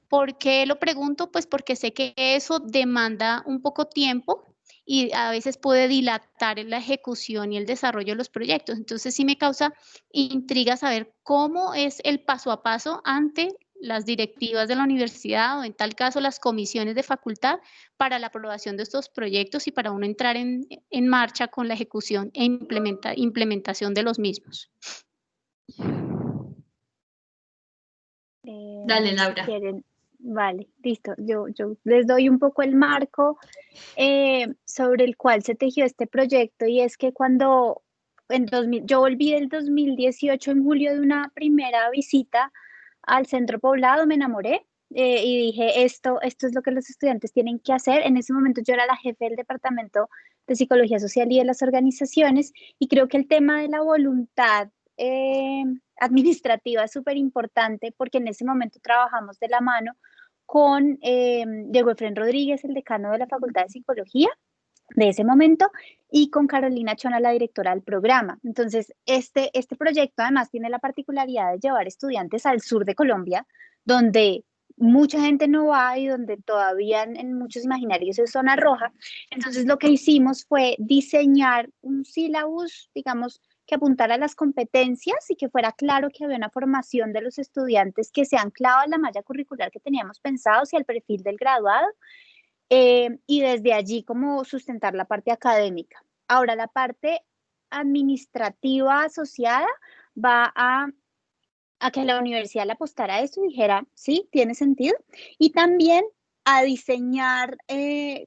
G: ¿Por qué lo pregunto? Pues porque sé que eso demanda un poco tiempo y a veces puede dilatar en la ejecución y el desarrollo de los proyectos. Entonces sí me causa intriga saber cómo es el paso a paso ante las directivas de la universidad o en tal caso las comisiones de facultad para la aprobación de estos proyectos y para uno entrar en marcha con la ejecución e implementación de los mismos.
A: Dale, Laura.
C: Si quieren, vale, listo. Yo les doy un poco el marco sobre el cual se tejió este proyecto, y es que cuando yo volví del 2018 en julio de una primera visita al centro poblado, me enamoré y dije, esto es lo que los estudiantes tienen que hacer. En ese momento yo era la jefe del departamento de psicología social y de las organizaciones, y creo que el tema de la voluntad administrativa es súper importante, porque en ese momento trabajamos de la mano con Diego Efrén Rodríguez, el decano de la Facultad de Psicología de ese momento, y con Carolina Chona, la directora del programa. Entonces, este proyecto además tiene la particularidad de llevar estudiantes al sur de Colombia, donde mucha gente no va y donde todavía en muchos imaginarios es zona roja. Entonces, lo que hicimos fue diseñar un sílabus, digamos, que apuntara a las competencias y que fuera claro que había una formación de los estudiantes que se anclaba en la malla curricular que teníamos pensado hacia el perfil del graduado, y desde allí como sustentar la parte académica. Ahora, la parte administrativa asociada va a que la universidad le apostara a esto y dijera, sí, tiene sentido, y también a diseñar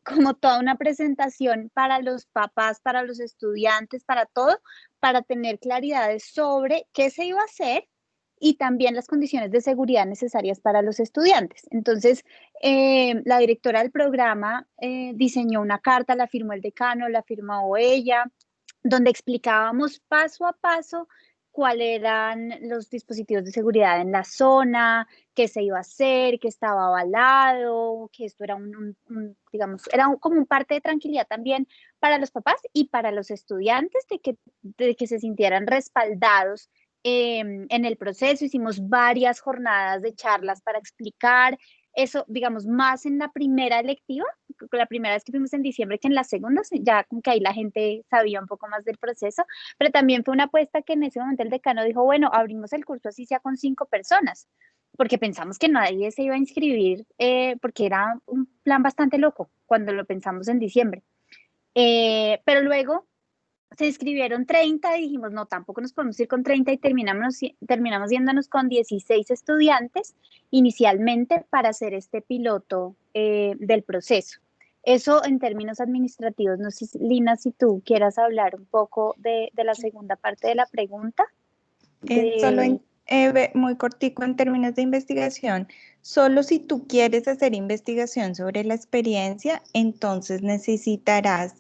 C: como toda una presentación para los papás, para los estudiantes, para todo, para tener claridades sobre qué se iba a hacer y también las condiciones de seguridad necesarias para los estudiantes. Entonces, la directora del programa diseñó una carta, la firmó el decano, la firmó ella, donde explicábamos paso a paso cuáles eran los dispositivos de seguridad en la zona, qué se iba a hacer, qué estaba avalado, que esto era digamos, era como un parte de tranquilidad también para los papás y para los estudiantes, de que se sintieran respaldados en el proceso. Hicimos varias jornadas de charlas para explicar eso, digamos, más en la primera electiva, la primera vez que fuimos en diciembre que en la segunda, ya como que ahí la gente sabía un poco más del proceso, pero también fue una apuesta que en ese momento el decano dijo, bueno, abrimos el curso así sea con 5 personas, porque pensamos que nadie se iba a inscribir, porque era un plan bastante loco cuando lo pensamos en diciembre. Pero luego se inscribieron 30 y dijimos, no, tampoco nos podemos ir con 30, y terminamos yéndonos con 16 estudiantes inicialmente para hacer este piloto del proceso. Eso en términos administrativos. No sé, Lina, si tú quieras hablar un poco de la segunda parte de la pregunta.
D: Solo muy cortico en términos de investigación, solo si tú quieres hacer investigación sobre la experiencia, entonces necesitarás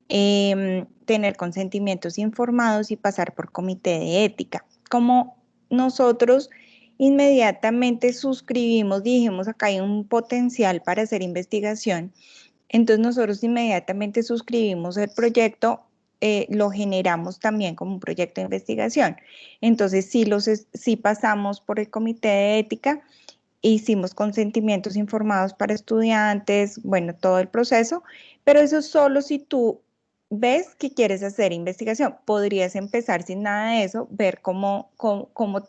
D: tener consentimientos informados y pasar por comité de ética. Como nosotros inmediatamente suscribimos, dijimos acá hay un potencial para hacer investigación, entonces nosotros inmediatamente suscribimos el proyecto, lo generamos también como un proyecto de investigación. Entonces sí pasamos por el comité de ética, hicimos consentimientos informados para estudiantes, bueno, todo el proceso, pero eso solo si tú ves que quieres hacer investigación. Podrías empezar sin nada de eso, ver cómo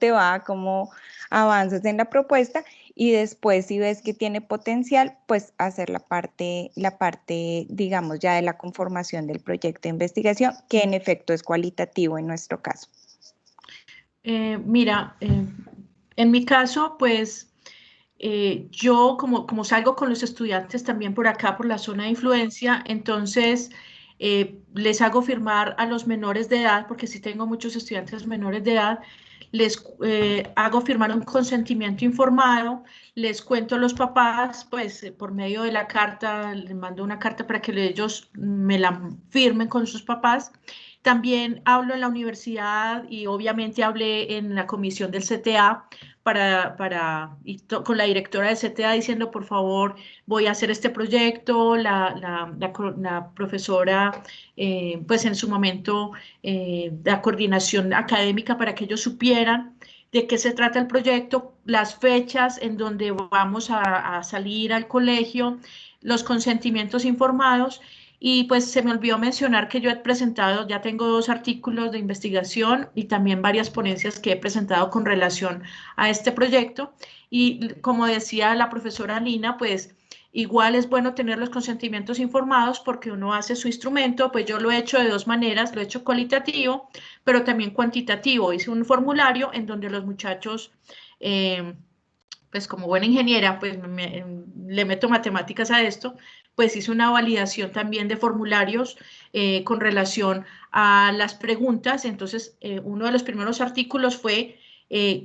D: te va, cómo avanzas en la propuesta y después si ves que tiene potencial, pues hacer la parte, digamos, ya de la conformación del proyecto de investigación, que en efecto es cualitativo en nuestro caso.
B: Mira, en mi caso, pues yo como salgo con los estudiantes también por acá, por la zona de influencia, entonces les hago firmar a los menores de edad, porque sí tengo muchos estudiantes menores de edad, les hago firmar un consentimiento informado, les cuento a los papás, pues por medio de la carta, les mando una carta para que ellos me la firmen con sus papás. También hablo en la universidad y obviamente hablé en la comisión del CTA con la directora del CTA diciendo, por favor, voy a hacer este proyecto, la profesora, pues en su momento, la coordinación académica para que ellos supieran de qué se trata el proyecto, las fechas en donde vamos a salir al colegio, los consentimientos informados. Y pues se me olvidó mencionar que yo he presentado, ya tengo 2 artículos de investigación y también varias ponencias que he presentado con relación a este proyecto. Y como decía la profesora Lina, pues igual es bueno tener los consentimientos informados porque uno hace su instrumento, pues yo lo he hecho de 2 maneras, lo he hecho cualitativo, pero también cuantitativo. Hice un formulario en donde los muchachos... pues como buena ingeniera, pues le meto matemáticas a esto, pues hice una validación también de formularios con relación a las preguntas. Entonces, uno de los primeros artículos fue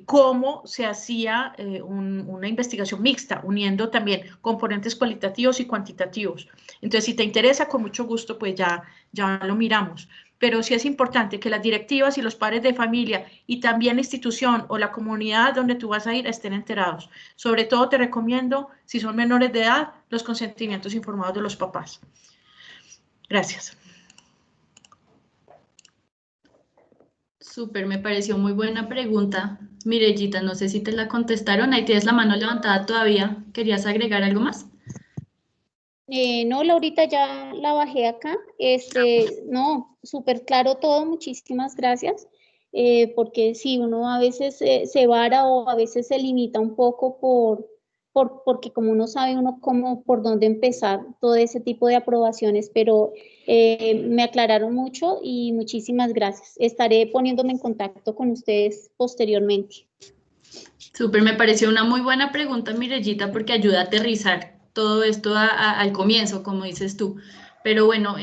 B: cómo se hacía una investigación mixta, uniendo también componentes cualitativos y cuantitativos. Entonces, si te interesa, con mucho gusto, pues ya lo miramos. Pero sí es importante que las directivas y los padres de familia y también la institución o la comunidad donde tú vas a ir estén enterados. Sobre todo te recomiendo, si son menores de edad, los consentimientos informados de los papás. Gracias.
A: Súper, me pareció muy buena pregunta. Mirellita, no sé si te la contestaron. Ahí tienes la mano levantada todavía. ¿Querías agregar algo más?
G: No, Laurita, ya la bajé acá. No, súper claro todo, muchísimas gracias. Porque si uno a veces se vara o a veces se limita un poco porque como uno sabe uno cómo, por dónde empezar todo ese tipo de aprobaciones, pero me aclararon mucho y muchísimas gracias. Estaré poniéndome en contacto con ustedes posteriormente.
A: Súper, me pareció una muy buena pregunta, Mirellita, porque ayuda a aterrizar todo esto al comienzo, como dices tú. Pero bueno,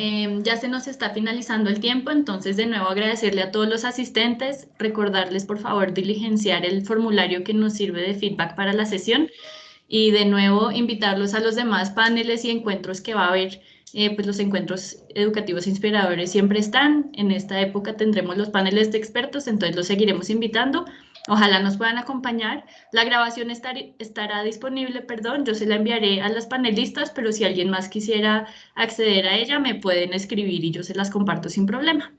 A: ya se nos está finalizando el tiempo, entonces de nuevo agradecerle a todos los asistentes, recordarles por favor diligenciar el formulario que nos sirve de feedback para la sesión y de nuevo invitarlos a los demás paneles y encuentros que va a haber. Pues los encuentros educativos inspiradores siempre están. En esta época tendremos los paneles de expertos, entonces los seguiremos invitando. Ojalá nos puedan acompañar. La grabación estará disponible, perdón, yo se la enviaré a las panelistas, pero si alguien más quisiera acceder a ella, me pueden escribir y yo se las comparto sin problema.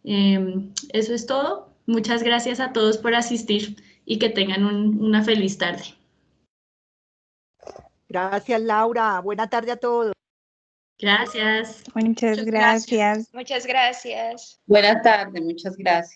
A: Eso es todo. Muchas gracias a todos por asistir y que tengan una feliz tarde.
H: Gracias, Laura. Buena tarde a todos.
A: Gracias.
D: Muchas gracias.
E: Muchas gracias.
I: Buenas tardes, muchas gracias.